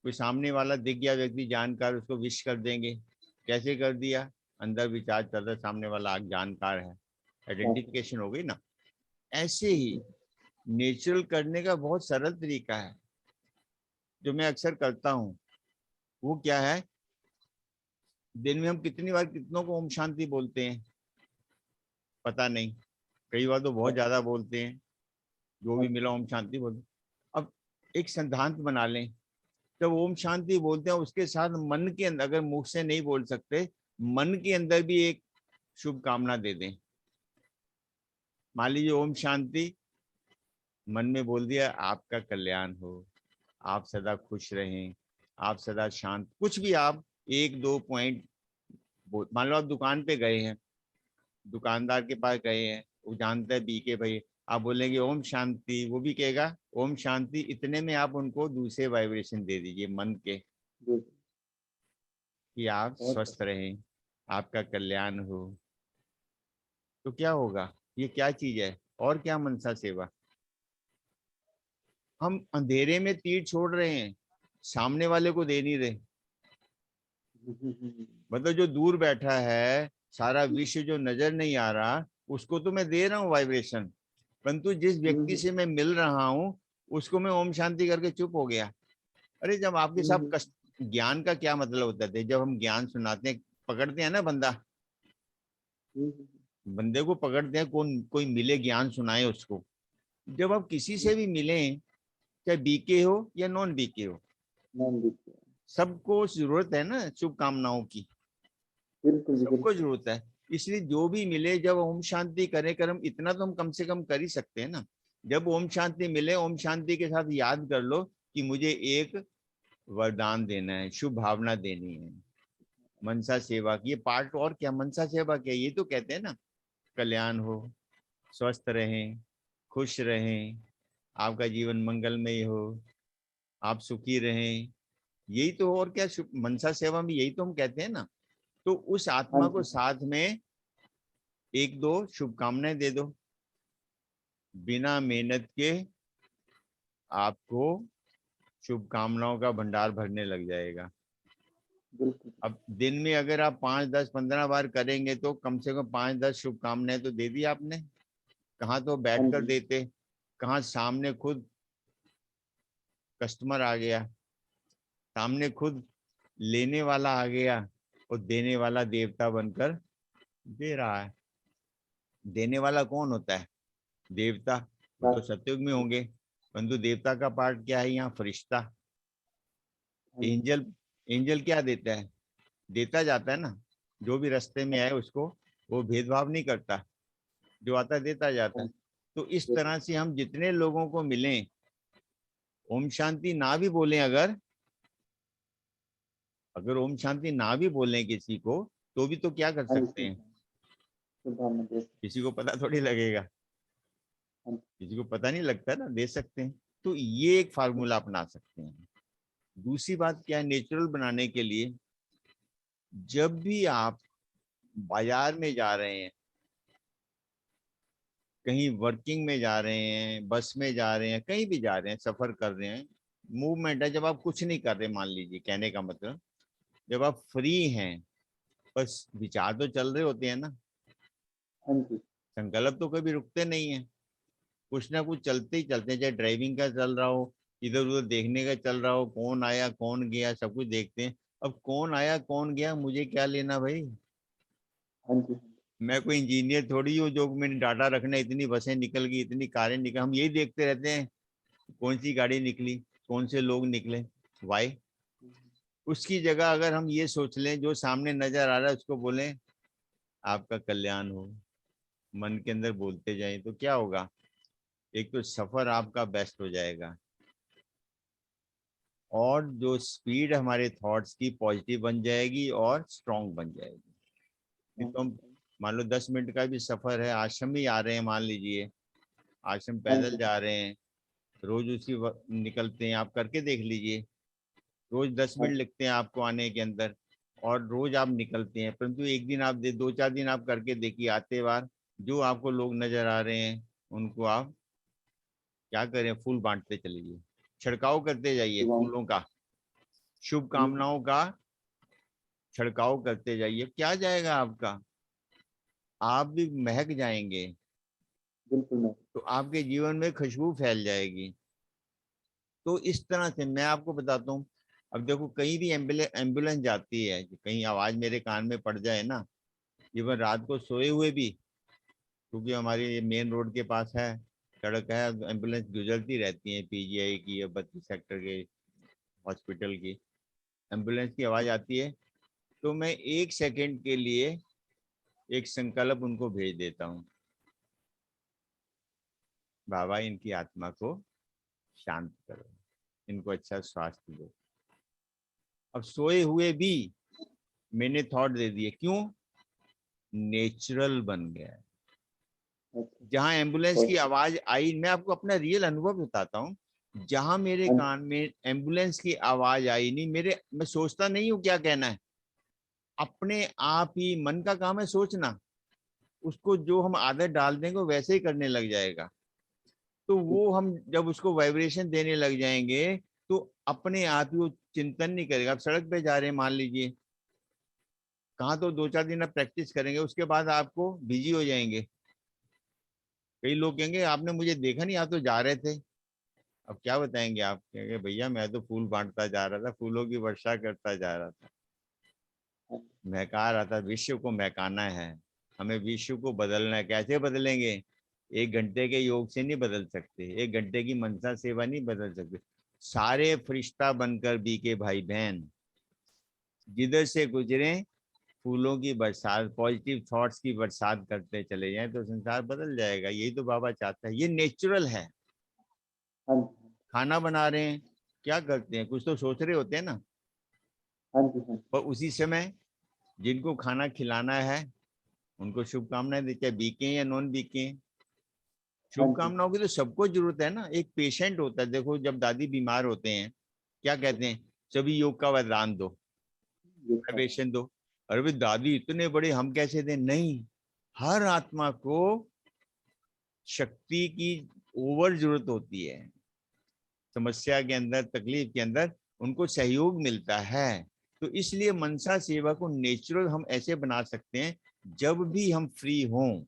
[SPEAKER 1] कोई सामने वाला दिख गया व्यक्ति जानकार, उसको विश कर देंगे। कैसे कर दिया? अंदर विचार चल रहा है, सामने वाला जानकार है, आइडेंटिफिकेशन हो गई ना। ऐसे ही नेचुरल करने का बहुत सरल तरीका है जो मैं अक्सर करता हूँ। वो क्या है? दिन में हम कितनी बार कितनों को ओम शांति बोलते हैं पता नहीं, कई बार तो बहुत ज्यादा बोलते हैं। जो भी मिला ओम शांति बोलते। अब एक सिद्धांत बना लें, जब ओम शांति बोलते हैं उसके साथ मन के अंदर, अगर मुख से नहीं बोल सकते, मन के अंदर भी एक शुभ कामना दे दें। मान लीजिए ओम शांति, मन में बोल दिया आपका कल्याण हो, आप सदा खुश रहें, आप सदा शांत, कुछ भी आप 1-2 पॉइंट मान लो। आप दुकान पे गए हैं, दुकानदार के पास गए हैं, वो जानता है बीके भाई, आप बोलेंगे ओम शांति, वो भी कहेगा ओम शांति। इतने में आप उनको दूसरे वाइब्रेशन दे दीजिए मन के, कि आप स्वस्थ रहें, आपका कल्याण हो। तो क्या होगा? ये क्या चीज है? और क्या मनसा सेवा? हम अंधेरे में तीर छोड़ रहे हैं, सामने वाले को दे नहीं रहे। मतलब जो दूर बैठा है, सारा विश्व जो नजर नहीं आ रहा, उसको तो मैं दे रहा हूँ वाइब्रेशन, परंतु जिस व्यक्ति से मैं मिल रहा हूँ उसको मैं ओम शांति करके चुप हो गया। अरे जब आपके साथ कष्ट, ज्ञान का क्या मतलब होता है? जब हम ज्ञान सुनाते हैं, पकड़ते हैं ना बंदा, बंदे को पकड़ते हैं, कौन कोई मिले ज्ञान सुनाए उसको। जब आप किसी से भी मिलें, चाहे बीके हो या नॉन बीके हो,
[SPEAKER 2] नाम दीजिए।
[SPEAKER 1] सबको जरूरत है ना शुभकामनाओं की,
[SPEAKER 2] बिल्कुल जी,
[SPEAKER 1] सबको
[SPEAKER 2] बिल्कुल।
[SPEAKER 1] जरूरत है। इसलिए जो भी मिले, जब ओम शांति करें कर, हम इतना तो हम कम से कम कर ही सकते हैं ना। जब ओम शांति मिले, ओम शांति के साथ याद कर लो कि मुझे एक वरदान देना है, शुभ भावना देनी है, मनसा सेवा की। ये पार्ट और क्या, मनसा सेवा क्या, ये तो कहते हैं ना, कल्याण हो, स्वस्थ रहें, खुश रहें, आपका जीवन मंगलमय हो, आप सुखी रहें, यही तो हो। और क्या, मनसा सेवा में यही तो हम कहते हैं ना। तो उस
[SPEAKER 2] हाँ
[SPEAKER 1] आत्मा को
[SPEAKER 2] जी।
[SPEAKER 1] साथ में एक दो शुभकामनाएं दे दो, बिना मेहनत के आपको शुभकामनाओं का भंडार भरने लग जाएगा।
[SPEAKER 2] बिल्कुल।
[SPEAKER 1] अब दिन में अगर आप 5, 10, 15 बार करेंगे तो कम से कम 5, 10 शुभकामनाएं तो दे दी आपने। कहाँ तो
[SPEAKER 2] हाँ
[SPEAKER 1] बैठ कर
[SPEAKER 2] जी।
[SPEAKER 1] देते, कहाँ सामने खुद कस्टमर आ गया, सामने खुद लेने वाला आ गया, और देने वाला देवता बनकर दे रहा है। देने वाला कौन होता है? देवता। वो तो
[SPEAKER 2] हाँ
[SPEAKER 1] सतयुग में होंगे, परंतु देवता का पार्ट क्या है यहाँ? फरिश्ता।
[SPEAKER 2] जी।
[SPEAKER 1] एंजल, एंजल क्या देता है? देता जाता है ना, जो भी रास्ते में आए उसको, वो भेदभाव नहीं करता, जो आता है देता जाता
[SPEAKER 2] हाँ
[SPEAKER 1] है।
[SPEAKER 2] जी।
[SPEAKER 1] तो इस तरह से हम जितने लोगों को मिलें, ओम शांति ना भी बोलें, अगर अगर ओम शांति ना भी बोलें किसी को, तो भी तो क्या कर
[SPEAKER 2] हाँ जी,
[SPEAKER 1] सकते हैं?
[SPEAKER 2] शुभ भावना दे सकते
[SPEAKER 1] किसी को पता थोड़ी लगेगा,
[SPEAKER 2] हैं।
[SPEAKER 1] किसी को पता नहीं लगता ना, दे सकते हैं। तो ये एक
[SPEAKER 2] हाँ
[SPEAKER 1] फार्मूला अपना सकते हैं। दूसरी बात क्या है, नेचुरल बनाने के लिए, जब भी आप बाजार में जा रहे हैं, कहीं वर्किंग में जा रहे हैं, बस में जा रहे हैं, कहीं भी जा रहे हैं, सफर कर रहे हैं, मूवमेंट है, जब आप कुछ नहीं कर रहे, मान लीजिए, कहने का मतलब जब आप फ्री हैं, बस विचार तो चल रहे होते हैं ना,
[SPEAKER 2] हाँ जी।
[SPEAKER 1] संकल्प तो कभी रुकते नहीं है, कुछ ना कुछ चलते ही चलते हैं, चाहे ड्राइविंग का चल रहा हो, इधर उधर देखने का चल रहा हो, कौन आया कौन गया सब कुछ देखते हैं। अब कौन आया कौन गया मुझे क्या लेना भाई?
[SPEAKER 2] हाँ जी।
[SPEAKER 1] मैं कोई इंजीनियर थोड़ी हूँ जो मैंने डाटा रखना है, इतनी बसें निकल गई, इतनी कारें निकल, हम यही देखते रहते हैं कौन सी गाड़ी निकली, कौन से लोग निकले, वाई। उसकी जगह अगर हम ये सोच लें, जो सामने नजर आ रहा है उसको बोलें आपका कल्याण हो, मन के अंदर बोलते जाएं, तो क्या होगा? एक तो सफर आपका बेस्ट हो जाएगा, और जो स्पीड हमारे थॉट्स की पॉजिटिव बन जाएगी और स्ट्रांग बन जाएगी। नहीं
[SPEAKER 2] हाँ
[SPEAKER 1] तो हम, मान लो 10 मिनट का भी सफर है, आश्रम ही आ रहे हैं मान लीजिए, आश्रम
[SPEAKER 2] हाँ
[SPEAKER 1] पैदल
[SPEAKER 2] जी।
[SPEAKER 1] जा रहे हैं, रोज उसी वक्त निकलते हैं, आप करके देख लीजिए, रोज 10 मिनट
[SPEAKER 2] हाँ
[SPEAKER 1] लगते हैं आपको आने के अंदर, और रोज आप निकलते हैं, परंतु एक दिन आप 2-4 दिन आप करके देखिए, आते बार जो आपको लोग नजर आ रहे हैं उनको आप क्या करें, फूल बांटते चलिए, छिड़काव करते जाइए
[SPEAKER 2] युवाओं।
[SPEAKER 1] फूलों का,
[SPEAKER 2] जी।
[SPEAKER 1] शुभकामनाओं का छिड़काव करते जाइए, क्या जाएगा आपका? आप भी महक जाएंगे,
[SPEAKER 2] बिल्कुल मैं।
[SPEAKER 1] तो आपके जीवन में खुशबू फैल जाएगी। तो इस तरह से मैं आपको बताता हूँ। अब देखो, कहीं भी एम्बुलेंस जाती है, कहीं आवाज मेरे कान में पड़ जाए ना, इवन रात को सोए हुए भी, क्योंकि हमारी ये मेन रोड के पास है, सड़क है, एम्बुलेंस गुजरती रहती है, पीजीआई की या 32 सेक्टर के हॉस्पिटल की, एम्बुलेंस की आवाज आती है, तो मैं 1 सेकंड के लिए एक संकल्प उनको भेज देता हूँ, बाबा इनकी आत्मा को शांत करो, इनको अच्छा स्वास्थ्य दो। अब सोए हुए भी मैंने थॉट दे दिए, क्यों? नेचुरल बन गया है।
[SPEAKER 2] अच्छा।
[SPEAKER 1] जहां एम्बुलेंस की
[SPEAKER 2] बहुत।
[SPEAKER 1] आवाज आई, मैं आपको अपना रियल अनुभव बताता हूँ, जहां मेरे
[SPEAKER 2] हाँ
[SPEAKER 1] कान में एम्बुलेंस की आवाज आई, नहीं मेरे, मैं सोचता नहीं हूँ क्या कहना है, अपने आप ही मन का काम है सोचना, उसको जो हम आदत डाल देंगे वो वैसे ही करने लग जाएगा। तो
[SPEAKER 2] जी।
[SPEAKER 1] वो हम जब उसको वाइब्रेशन देने लग जाएंगे, तो अपने आप ही वो चिंतन नहीं करेगा। आप सड़क पे जा रहे हैं मान लीजिए, कहाँ तो 2-4 दिन आप प्रैक्टिस करेंगे, उसके बाद आपको बिजी हो जाएंगे। कई लोग कहेंगे आपने मुझे देखा नहीं, आप तो जा रहे थे। अब क्या बताएंगे, आप कहेंगे भैया मैं तो फूल बांटता जा रहा था, फूलों की वर्षा करता जा रहा था,
[SPEAKER 2] हाँ
[SPEAKER 1] महका रहा था। विश्व को महकाना है, हमें विश्व को बदलना है। कैसे बदलेंगे? 1 घंटे के योग से नहीं बदल सकते, 1 घंटे की मनसा सेवा नहीं बदल सकते, सारे फरिश्ता बनकर बीके भाई बहन जिधर से गुजरे फूलों की बरसात, पॉजिटिव थॉट्स की बरसात करते चले जाएं तो संसार बदल जाएगा। यही तो बाबा चाहता है, ये नेचुरल है।
[SPEAKER 2] हाँ जी,
[SPEAKER 1] खाना बना रहे हैं, क्या करते हैं, कुछ तो सोच रहे होते हैं ना।
[SPEAKER 2] हाँ जी, हाँ जी,
[SPEAKER 1] पर उसी समय जिनको खाना खिलाना है उनको शुभकामनाएं देते हैं, बीके या नॉन बीके।
[SPEAKER 2] हाँ जी,
[SPEAKER 1] शुभकामनाओं की तो सबको जरूरत है ना। एक पेशेंट होता है, देखो जब दादी बीमार होते हैं क्या कहते हैं, सभी योग का वरदान दो,
[SPEAKER 2] ये था।
[SPEAKER 1] वाइब्रेशन दो। अरे भाई दादी इतने बड़े हम कैसे दें? नहीं, हर आत्मा को शक्ति की ओवर जरूरत होती है। समस्या के अंदर, तकलीफ के अंदर उनको सहयोग मिलता है। तो इसलिए मनसा सेवा को नेचुरल हम ऐसे बना सकते हैं, जब भी हम फ्री हों,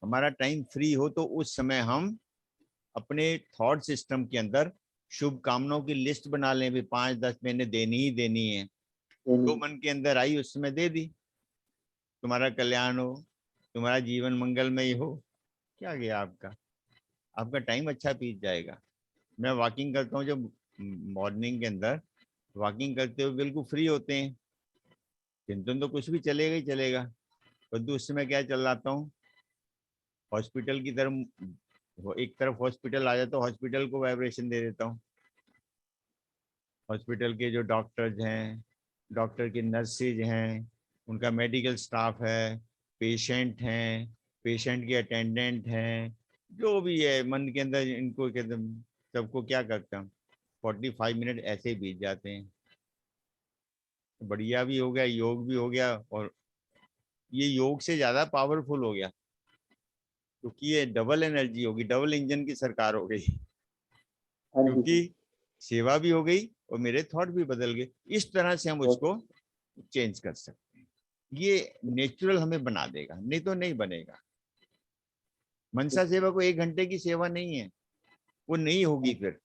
[SPEAKER 1] हमारा टाइम फ्री हो, तो उस समय हम अपने थॉट सिस्टम के अंदर शुभकामनाओं की लिस्ट बना लें। भी 5-10 महीने देनी ही देनी है,
[SPEAKER 2] यानी
[SPEAKER 1] तो मन के अंदर आई उस समय दे दी। तुम्हारा कल्याण हो, तुम्हारा जीवन मंगलमय हो, क्या गया आपका, आपका टाइम अच्छा बीत जाएगा। मैं वॉकिंग करता हूँ जब मॉर्निंग के अंदर, वॉकिंग करते हुए बिल्कुल फ्री होते हैं, चिंतन तो कुछ भी चलेगा ही चलेगा, परंतु उस समय क्या चल जाता हूँ, हॉस्पिटल की तरफ, एक तरफ हॉस्पिटल आ जाता हूँ, हॉस्पिटल को वाइब्रेशन दे देता हूँ। हॉस्पिटल के जो डॉक्टर्स हैं, डॉक्टर की नर्सेज हैं, उनका मेडिकल स्टाफ है, पेशेंट हैं, पेशेंट के अटेंडेंट हैं, जो भी है मन के अंदर इनको एकदम सबको क्या करता हूँ, 45 मिनट ऐसे ही बीत जाते हैं। बढ़िया भी हो गया, योग भी हो गया, और ये योग से ज्यादा पावरफुल हो गया, क्योंकि ये डबल एनर्जी होगी, डबल इंजन की सरकार हो गई।
[SPEAKER 2] हाँ जी,
[SPEAKER 1] क्योंकि सेवा भी हो गई और मेरे थॉट भी बदल गए। इस तरह से हम
[SPEAKER 2] बहुत
[SPEAKER 1] उसको चेंज कर सकते हैं। ये नेचुरल हमें बना देगा, नहीं तो नहीं बनेगा। मनसा सेवा को 1 घंटे की सेवा नहीं है, वो नहीं होगी फिर।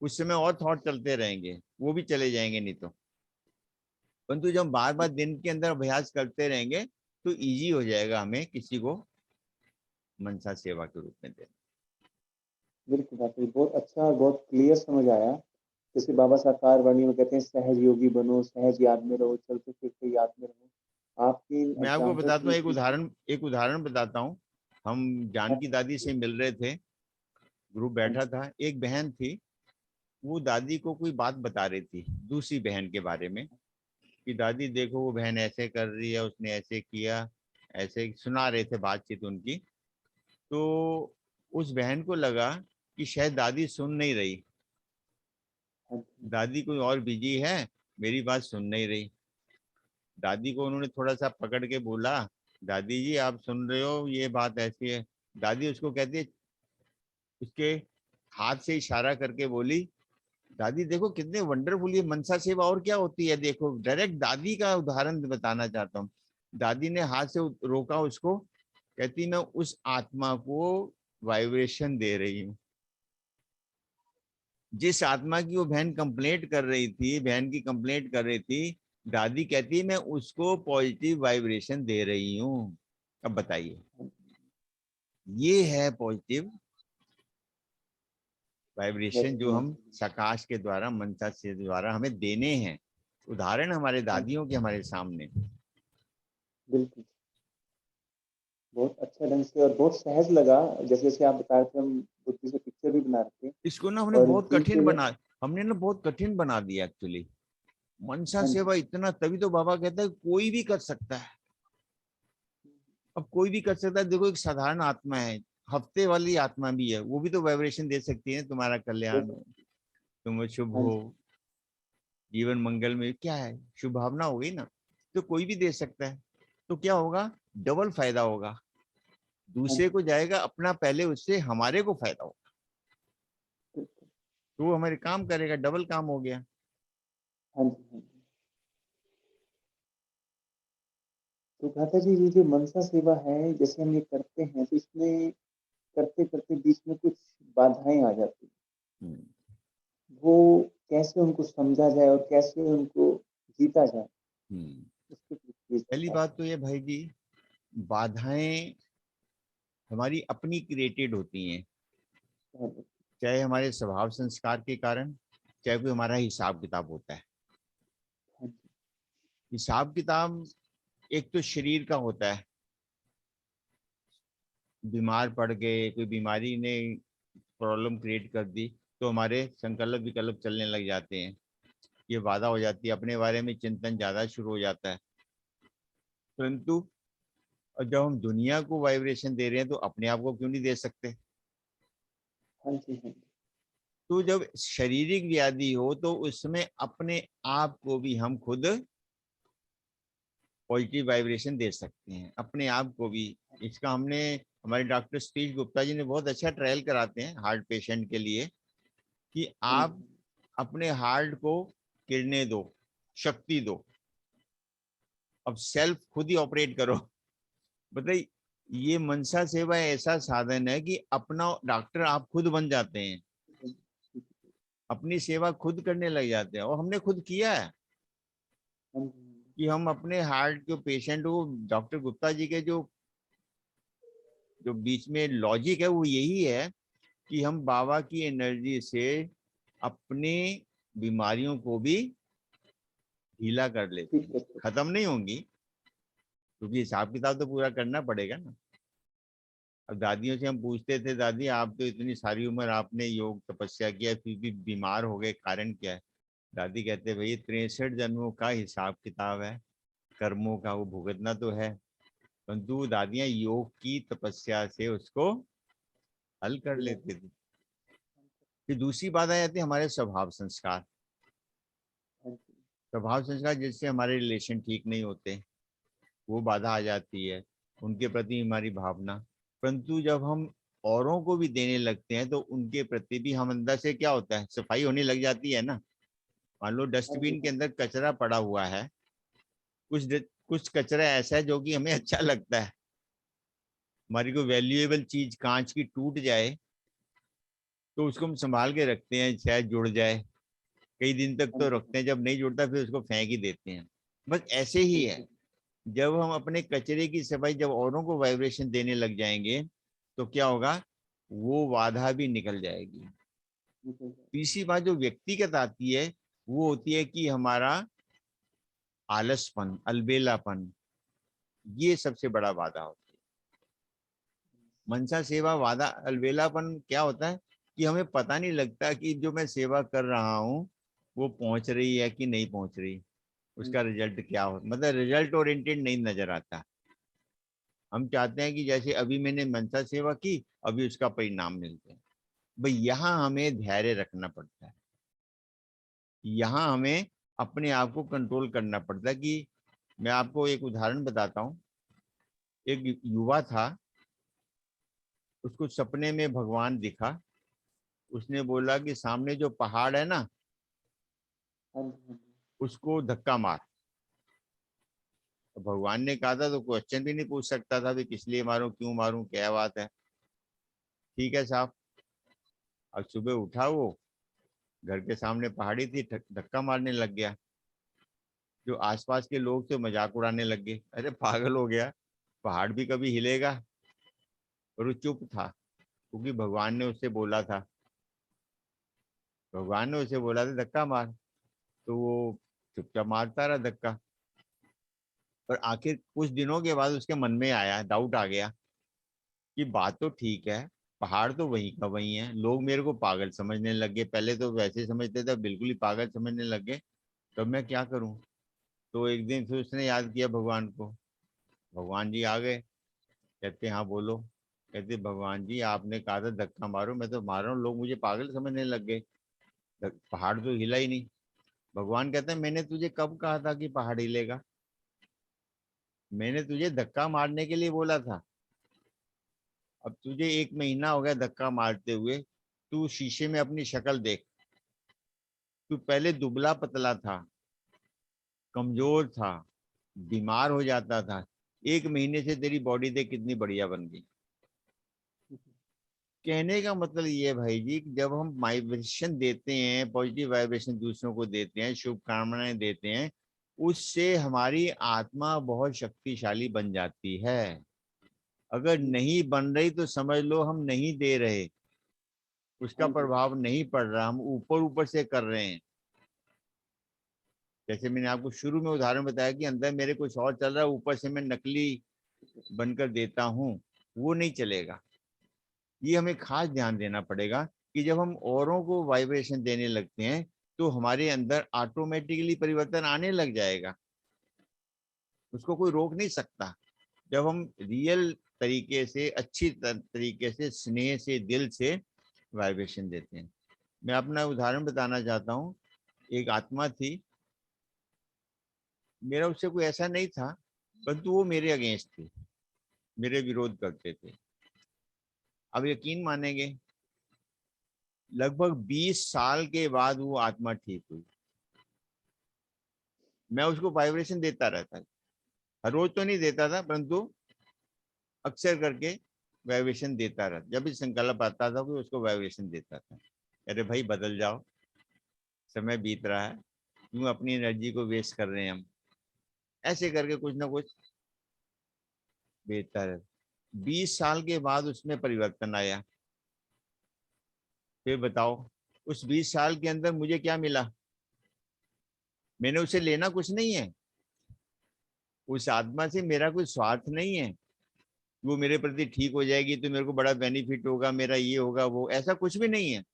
[SPEAKER 1] उस समय और थॉट चलते रहेंगे, वो भी चले जाएंगे नहीं तो। परंतु जब बार बार दिन के अंदर अभ्यास करते रहेंगे तो इजी हो जाएगा हमें किसी को मनसा सेवा के रूप में देना।
[SPEAKER 2] बिल्कुल वाकई बहुत अच्छा और बहुत क्लियर समझ आया। जैसे बाबा साकार वाणी में कहते हैं सहज योगी बनो, सहज याद में रहो, चलते फिरते याद में रहो। आपकी
[SPEAKER 1] मैं आपको
[SPEAKER 2] एग्जाम्पल
[SPEAKER 1] बताता हूँ, एक
[SPEAKER 2] से
[SPEAKER 1] उदाहरण, एक उदाहरण बताता हूँ। हम जानकी दादी से मिल रहे थे, ग्रुप बैठा था, एक बहन थी, वो दादी को कोई बात बता रही थी दूसरी बहन के बारे में, कि दादी देखो वो बहन ऐसे कर रही है, उसने ऐसे किया, ऐसे सुना रहे थे बातचीत उनकी। तो उस बहन को लगा कि शायद दादी सुन नहीं रही, दादी कोई और बिजी है, मेरी बात सुन नहीं रही। दादी को उन्होंने थोड़ा सा पकड़ के बोला, दादी जी आप सुन रहे हो, ये बात ऐसी है। दादी उसको कहती है, उसके हाथ से इशारा करके बोली, दादी देखो कितने वंडरफुल ये मनसा सेवा और क्या होती है, देखो डायरेक्ट दादी का उदाहरण बताना चाहता हूँ। दादी ने हाथ से रोका उसको, कहती मैं उस आत्मा को वाइब्रेशन दे रही हूँ। जिस आत्मा की वो बहन कंप्लेंट कर रही थी, बहन की कंप्लेंट कर रही थी, दादी कहती मैं उसको पॉजिटिव वाइब्रेशन दे रही हूँ। अब बताइए, ये है पॉजिटिव वाइब्रेशन जो हम सकाश के द्वारा, मनसा से द्वारा हमें देने हैं। उदाहरण हमारे दादियों के हमारे सामने।
[SPEAKER 2] बिल्कुल बहुत अच्छा ढंग से और बहुत सहज लगा। जैसे जैसे आप बता रहे थे, हम बुद्धि से पिक्चर भी बना रहे थे
[SPEAKER 1] इसको ना हमने
[SPEAKER 2] और
[SPEAKER 1] बहुत
[SPEAKER 2] दिल
[SPEAKER 1] कठिन
[SPEAKER 2] पे
[SPEAKER 1] बना, हमने ना बहुत कठिन बना दिया एक्चुअली। मनसा
[SPEAKER 2] हाँ जी,
[SPEAKER 1] सेवा इतना, तभी तो बाबा कहता है कोई भी कर सकता है। अब कोई भी कर सकता है, देखो एक साधारण आत्मा है, हफ्ते वाली आत्मा भी है, वो भी तो वाइब्रेशन दे सकती है, तुम्हारा कल्याण हो, तुम शुभ
[SPEAKER 2] हाँ
[SPEAKER 1] हो,
[SPEAKER 2] जी,
[SPEAKER 1] जीवन मंगल में, क्या है, शुभ भावना हो गई ना। तो कोई भी दे सकता है, तो क्या होगा, डबल फायदा होगा।
[SPEAKER 2] हाँ
[SPEAKER 1] दूसरे
[SPEAKER 2] जी,
[SPEAKER 1] को जाएगा अपना पहले, उससे हमारे को फायदा होगा,
[SPEAKER 2] बिल्कुल,
[SPEAKER 1] तो वो हमारे काम करेगा, डबल काम हो गया।
[SPEAKER 2] हाँ जी, हाँ जी। तो भ्राता जी ये जो मनसा सेवा है, जैसे हम ये करते हैं तो इसमें करते करते बीच में कुछ बाधाएं आ जाती हैं।
[SPEAKER 1] हम्म।
[SPEAKER 2] वो कैसे उनको समझा जाए और कैसे उनको जीता जाए,
[SPEAKER 1] हम्म।
[SPEAKER 2] उसके कुछ प्लीज
[SPEAKER 1] पहली
[SPEAKER 2] बता
[SPEAKER 1] बात तो ये भाई जी, बाधाएं हमारी अपनी क्रिएटेड होती हैं।
[SPEAKER 2] दें।
[SPEAKER 1] चाहे हमारे स्वभाव संस्कार के कारण, चाहे कोई हमारा हिसाब किताब होता है।
[SPEAKER 2] हाँ जी,
[SPEAKER 1] हिसाब किताब एक तो शरीर का होता है, बीमार पड़ गए, कोई बीमारी ने प्रॉब्लम क्रिएट कर दी तो हमारे संकल्प विकल्प चलने लग जाते हैं, ये बाधा हो जाती है, अपने बारे में चिंतन ज्यादा शुरू हो जाता है। परंतु जब हम दुनिया को वाइब्रेशन दे रहे हैं तो अपने आप को क्यों नहीं दे सकते।
[SPEAKER 2] हाँ जी, हाँ जी,
[SPEAKER 1] तो जब शारीरिक व्याधि हो तो उसमें अपने आप को भी हम खुद पॉजिटिव वाइब्रेशन दे सकते हैं, अपने आप को भी। इसका हमने, हमारे डॉक्टर सतीश गुप्ता जी ने बहुत अच्छा ट्रायल कराते हैं हार्ट पेशेंट के लिए, कि
[SPEAKER 2] हाँ
[SPEAKER 1] आप
[SPEAKER 2] जी,
[SPEAKER 1] अपने हार्ट को किरणें दो, शक्ति दो, अब सेल्फ खुद ही ऑपरेट करो। बताइए, ये मनसा सेवा ऐसा साधन है कि अपना डॉक्टर आप खुद बन जाते हैं, अपनी सेवा खुद करने लग जाते हैं। और हमने खुद किया है
[SPEAKER 2] हाँ जी,
[SPEAKER 1] कि हम अपने हार्ट के पेशेंट को, डॉक्टर गुप्ता जी के जो जो बीच में लॉजिक है वो यही है कि हम बाबा की एनर्जी से अपनी बीमारियों को भी ढीला कर लेते
[SPEAKER 2] ठीक
[SPEAKER 1] हैं,
[SPEAKER 2] है सर।
[SPEAKER 1] खत्म नहीं होंगी, क्योंकि हिसाब किताब तो पूरा करना पड़ेगा ना। अब दादियों से हम पूछते थे, दादी आप तो इतनी सारी उम्र आपने योग तपस्या किया फिर भी बीमार हो गए, कारण क्या है। दादी कहते भाई 63 जन्मों का हिसाब किताब है, कर्मों का वो भुगतना तो है, परंतु दादियां योग की तपस्या से उसको हल कर
[SPEAKER 2] पूरा
[SPEAKER 1] लेते थे। फिर दूसरी बात आ जाती है हमारे स्वभाव संस्कार।
[SPEAKER 2] हाँ जी,
[SPEAKER 1] स्वभाव संस्कार जिससे हमारे रिलेशन ठीक नहीं होते, वो बाधा आ जाती है, उनके प्रति हमारी भावना। परंतु जब हम औरों को भी देने लगते हैं तो उनके प्रति भी हम अंदर से क्या होता है, सफाई होने लग जाती है ना। मान लो
[SPEAKER 2] हाँ जी,
[SPEAKER 1] डस्टबिन के
[SPEAKER 2] हाँ
[SPEAKER 1] अंदर कचरा पड़ा हुआ है, कुछ कचरा ऐसा है जो कि हमें अच्छा लगता है, हमारी कोई वैल्यूएबल चीज कांच की टूट जाए तो उसको हम संभाल के रखते हैं, शायद जुड़ जाए, कई दिन तक
[SPEAKER 2] हाँ
[SPEAKER 1] तो
[SPEAKER 2] जी, हाँ
[SPEAKER 1] रखते हैं, जब नहीं जुड़ता फिर उसको फेंक ही देते हैं। बस ऐसे ही
[SPEAKER 2] जी,
[SPEAKER 1] है,
[SPEAKER 2] जी,
[SPEAKER 1] जब हम अपने कचरे की सफाई जब औरों को वाइब्रेशन देने लग जाएंगे तो क्या होगा, वो बाधा भी निकल जाएगी।
[SPEAKER 2] निकल जाए।
[SPEAKER 1] तीसरी बात जो व्यक्तिगत आती है वो होती है कि हमारा आलसपन, अलबेलापन, ये सबसे बड़ा बाधा होती है। मनसा सेवा वादा अलबेलापन क्या होता है कि हमें पता नहीं लगता कि जो मैं सेवा कर रहा हूँ वो पहुंच रही है कि नहीं पहुंच रही, उसका रिजल्ट क्या हो, मतलब रिजल्ट ओरिएंटेड नहीं नजर आता। हम चाहते हैं कि जैसे अभी मैंने मनसा सेवा की, अभी उसका परिणाम मिलते हैं। भाई यहाँ हमें धैर्य रखना पड़ता है, यहाँ हमें अपने आप को कंट्रोल करना पड़ता है। कि मैं आपको एक उदाहरण बताता हूँ। एक युवा था, उसको सपने में भगवान दिखा, उसने बोला कि सामने जो पहाड़ है ना
[SPEAKER 2] हाँ जी, हाँ जी,
[SPEAKER 1] उसको धक्का मार। तो भगवान ने कहा था तो क्वेश्चन भी नहीं पूछ सकता था भी किस लिए मारूं, क्यों मारूं, क्या बात है। ठीक है साहब। अब सुबह उठा वो, घर के सामने पहाड़ी थी, धक्का मारने लग गया। जो आसपास के लोग थे मजाक उड़ाने लग गए, अरे पागल हो गया, पहाड़ भी कभी हिलेगा। और वो चुप था, क्योंकि भगवान ने उसे बोला था धक्का मार, तो वो चुपचाप मारता रहा धक्का। पर आखिर कुछ दिनों के बाद उसके मन में आया, डाउट आ गया कि बात तो ठीक है, पहाड़ तो वहीं का वहीं है, लोग मेरे को पागल समझने लग गए, पहले तो वैसे समझते थे बिल्कुल ही पागल समझने लग गए, तब मैं क्या करूं। तो एक दिन फिर उसने याद किया भगवान को, भगवान जी आ गए, कहते हाँ बोलो। कहते भगवान जी आपने कहा था धक्का मारो, मैं तो मार रहा हूँ, लोग मुझे पागल समझने लग गए, पहाड़ तो हिला ही नहीं। भगवान कहते हैं मैंने तुझे कब कहा था कि पहाड़ हिलेगा, मैंने तुझे धक्का मारने के लिए बोला था। अब तुझे 1 महीना हो गया धक्का मारते हुए, तू शीशे में अपनी शक्ल देख, तू पहले दुबला पतला था, कमजोर था, बीमार हो जाता था, 1 महीने से तेरी बॉडी देख कितनी बढ़िया बन गई। कहने का मतलब ये है भाई जी कि जब हम वाइब्रेशन देते हैं, पॉजिटिव वाइब्रेशन दूसरों को देते हैं, शुभकामनाएं देते हैं, उससे हमारी आत्मा बहुत शक्तिशाली बन जाती है। अगर नहीं बन रही तो समझ लो हम नहीं दे रहे, उसका
[SPEAKER 2] हाँ जी।
[SPEAKER 1] प्रभाव नहीं पड़ रहा, हम ऊपर ऊपर से कर रहे हैं। जैसे मैंने आपको शुरू में उदाहरण बताया कि अंदर मेरे कुछ और चल रहा है, ऊपर से मैं नकली बनकर देता हूँ, वो नहीं चलेगा। ये हमें खास ध्यान देना पड़ेगा कि जब हम औरों को वाइब्रेशन देने लगते हैं तो हमारे अंदर ऑटोमेटिकली परिवर्तन आने लग जाएगा, उसको कोई रोक नहीं सकता। जब हम रियल तरीके से, अच्छी तरीके से, स्नेह से, दिल से वाइब्रेशन देते हैं। मैं अपना उदाहरण बताना चाहता हूँ। एक आत्मा थी, मेरा उससे कोई ऐसा नहीं था, परंतु वो मेरे अगेंस्ट थे, मेरे विरोध करते थे। अब यकीन मानेंगे, लगभग 20 साल के बाद वो आत्मा ठीक हुई। मैं उसको वाइब्रेशन देता रहता था, हर रोज तो नहीं देता था, परंतु अक्सर करके वाइब्रेशन देता रहता। जब भी संकल्प आता था कि उसको वाइब्रेशन देता था, अरे भाई बदल जाओ, समय बीत रहा है, क्यों अपनी एनर्जी को वेस्ट कर रहे हैं हम। ऐसे करके कुछ ना कुछ बेहतर है। 20 साल के बाद उसमें परिवर्तन आया। फिर बताओ, उस 20 साल के अंदर मुझे क्या मिला? मैंने उसे लेना कुछ नहीं है, उस आत्मा से मेरा कोई स्वार्थ नहीं है। वो मेरे प्रति ठीक हो जाएगी तो मेरे को बड़ा बेनिफिट होगा, मेरा ये होगा वो, ऐसा कुछ भी नहीं है।
[SPEAKER 2] हाँ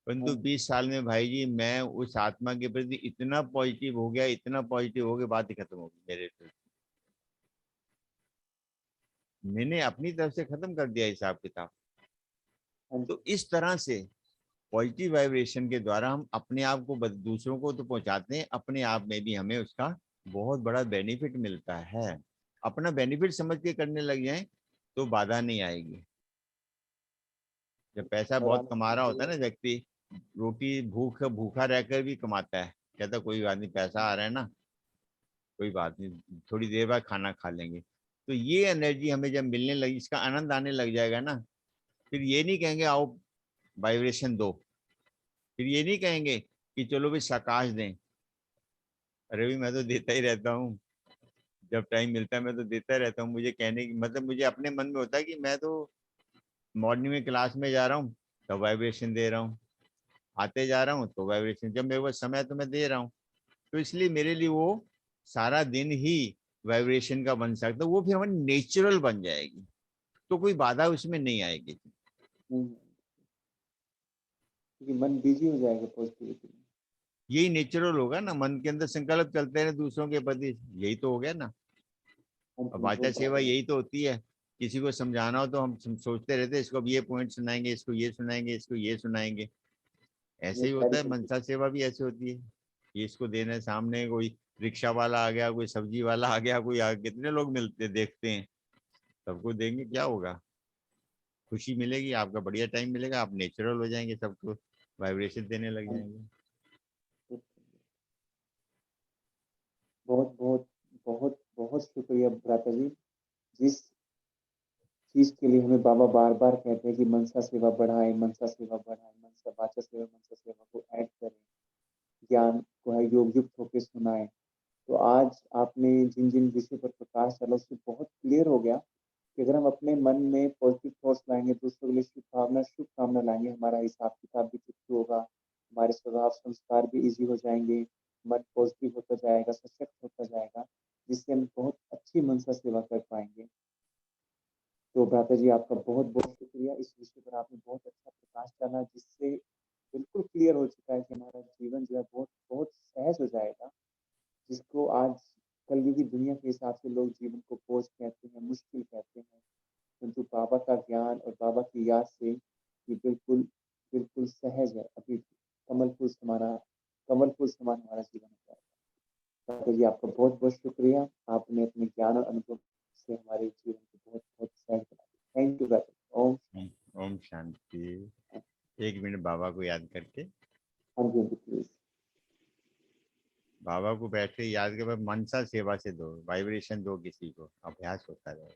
[SPEAKER 1] परंतु
[SPEAKER 2] जी।
[SPEAKER 1] 20 साल में भाई जी मैं उस आत्मा के प्रति इतना पॉजिटिव हो गया, इतना पॉजिटिव हो गया, बात ही खत्म हो गई मेरे से। मैंने अपनी तरफ से खत्म कर दिया हिसाब किताब।
[SPEAKER 2] हाँ जी।
[SPEAKER 1] तो इस तरह से पॉजिटिव वाइब्रेशन के द्वारा हम अपने आप को दूसरों को तो पहुंचाते हैं, अपने आप में भी हमें उसका बहुत बड़ा बेनिफिट मिलता है। अपना बेनिफिट समझ के करने लग जाए तो बाधा नहीं आएगी। जब पैसा
[SPEAKER 2] और
[SPEAKER 1] बहुत
[SPEAKER 2] आनंद
[SPEAKER 1] कमा रहा होता
[SPEAKER 2] जी।
[SPEAKER 1] है ना व्यक्ति, रोटी भूखा रहकर भी कमाता है, कहता कोई बात नहीं, पैसा आ रहा है ना, कोई बात नहीं, थोड़ी देर बाद खाना खा लेंगे। तो ये एनर्जी हमें जब मिलने लगी, इसका आनंद आने लग जाएगा ना, फिर ये नहीं कहेंगे आओ वाइब्रेशन दो, फिर ये नहीं कहेंगे कि चलो भी साकाश दें। अरे भी मैं तो देता ही रहता हूँ, जब टाइम मिलता है मैं तो देता ही रहता हूँ। मुझे कहने की मतलब, मुझे अपने मन में होता है कि मैं तो मॉर्निंग में क्लास में जा रहा हूँ तो वाइब्रेशन दे रहा हूँ, आते जा रहा हूँ तो वाइब्रेशन, जब मेरे पास समय है तो मैं दे रहा हूँ। तो इसलिए मेरे लिए वो सारा दिन ही वाइब्रेशन का बन सकता है, वो फिर हमारी नेचुरल बन जाएगी, तो कोई बाधा उसमें नहीं आएगी।
[SPEAKER 2] नहीं, क्योंकि मन बिजी हो जाएगा पॉजिटिविटी में।
[SPEAKER 1] यही नेचुरल होगा ना, मन के अंदर संकल्प चलते रहे दूसरों के प्रति, यही तो हो गया ना।
[SPEAKER 2] हाँ
[SPEAKER 1] अब
[SPEAKER 2] जी, वो
[SPEAKER 1] वाचा
[SPEAKER 2] बात
[SPEAKER 1] सेवा
[SPEAKER 2] है।
[SPEAKER 1] यही तो होती है। किसी को समझाना हो तो हम सोचते रहते हैं इसको अब ये पॉइंट सुनाएंगे, इसको ये सुनाएंगे, इसको ये सुनाएंगे। ऐसे
[SPEAKER 2] ये
[SPEAKER 1] ही होता है,
[SPEAKER 2] क्लैरिफिकेशन।
[SPEAKER 1] मनसा सेवा भी ऐसे होती है। ये इसको देने, सामने कोई रिक्शा वाला आ गया, कोई सब्जी वाला आ गया, कोई कितने लोग मिलते देखते हैं, सबको देंगे, क्या होगा? खुशी मिलेगी, आपका बढ़िया टाइम मिलेगा, आप नेचुरल हो जाएंगे, सबको वाइब्रेशन देने लग
[SPEAKER 2] हाँ
[SPEAKER 1] जाएंगे।
[SPEAKER 2] जी। बहुत बहुत बहुत बहुत शुक्रिया भ्राता जी। जिस चीज के लिए हमें बाबा बार बार कहते हैं कि मनसा सेवा बढ़ाएं, मनसा सेवा बढ़ाएं, मनसा वाचा सेवा, मनसा सेवा को ऐड करें, ज्ञान को है योग युक्त होकर सुनाएं। तो आज आपने जिन जिन विषय पर प्रकाश डाला उससे बहुत क्लियर हो गया कि अगर हम अपने मन में पॉजिटिव थॉट्स लाएंगे, दूसरों के लिए शुभकामना लाएंगे, हमारा हिसाब किताब भी ठीक होगा, हमारे स्वभाव संस्कार भी इजी हो जाएंगे, मन पॉजिटिव होता जाएगा, सशक्त होता जाएगा, जिससे हम बहुत अच्छी मनसा सेवा कर पाएंगे। तो भ्राता जी आपका बहुत बहुत शुक्रिया। इस विषय पर आपने बहुत अच्छा प्रकाश डाला, जिससे बिल्कुल क्लियर हो चुका है कि हमारा जीवन जो है बहुत बहुत सहज हो जाएगा, जिसको आज कलयुगी दुनिया के हिसाब से लोग जीवन को बोझ कहते हैं, मुश्किल कहते हैं, किंतु बाबा का ज्ञान और बाबा की याद से ये बिल्कुल बिल्कुल सहज है। अभी कमल फूल समान हमारा जीवन हो जाएगा। तो जी आपका बहुत बहुत शुक्रिया। आपने अपने ज्ञान और अनुभव से हमारे जीवन को बहुत बहुत सहज बना दिया। थैंक यू भ्राता। ओम
[SPEAKER 1] ओम शांति। 1 मिनट बाबा को याद करके,
[SPEAKER 2] हाँ जी, हाँ जी, प्लीज।
[SPEAKER 1] बाबा को बैठ के याद के बाद मनसा सेवा से दो, वाइब्रेशन दो, किसी को अभ्यास होता रहे।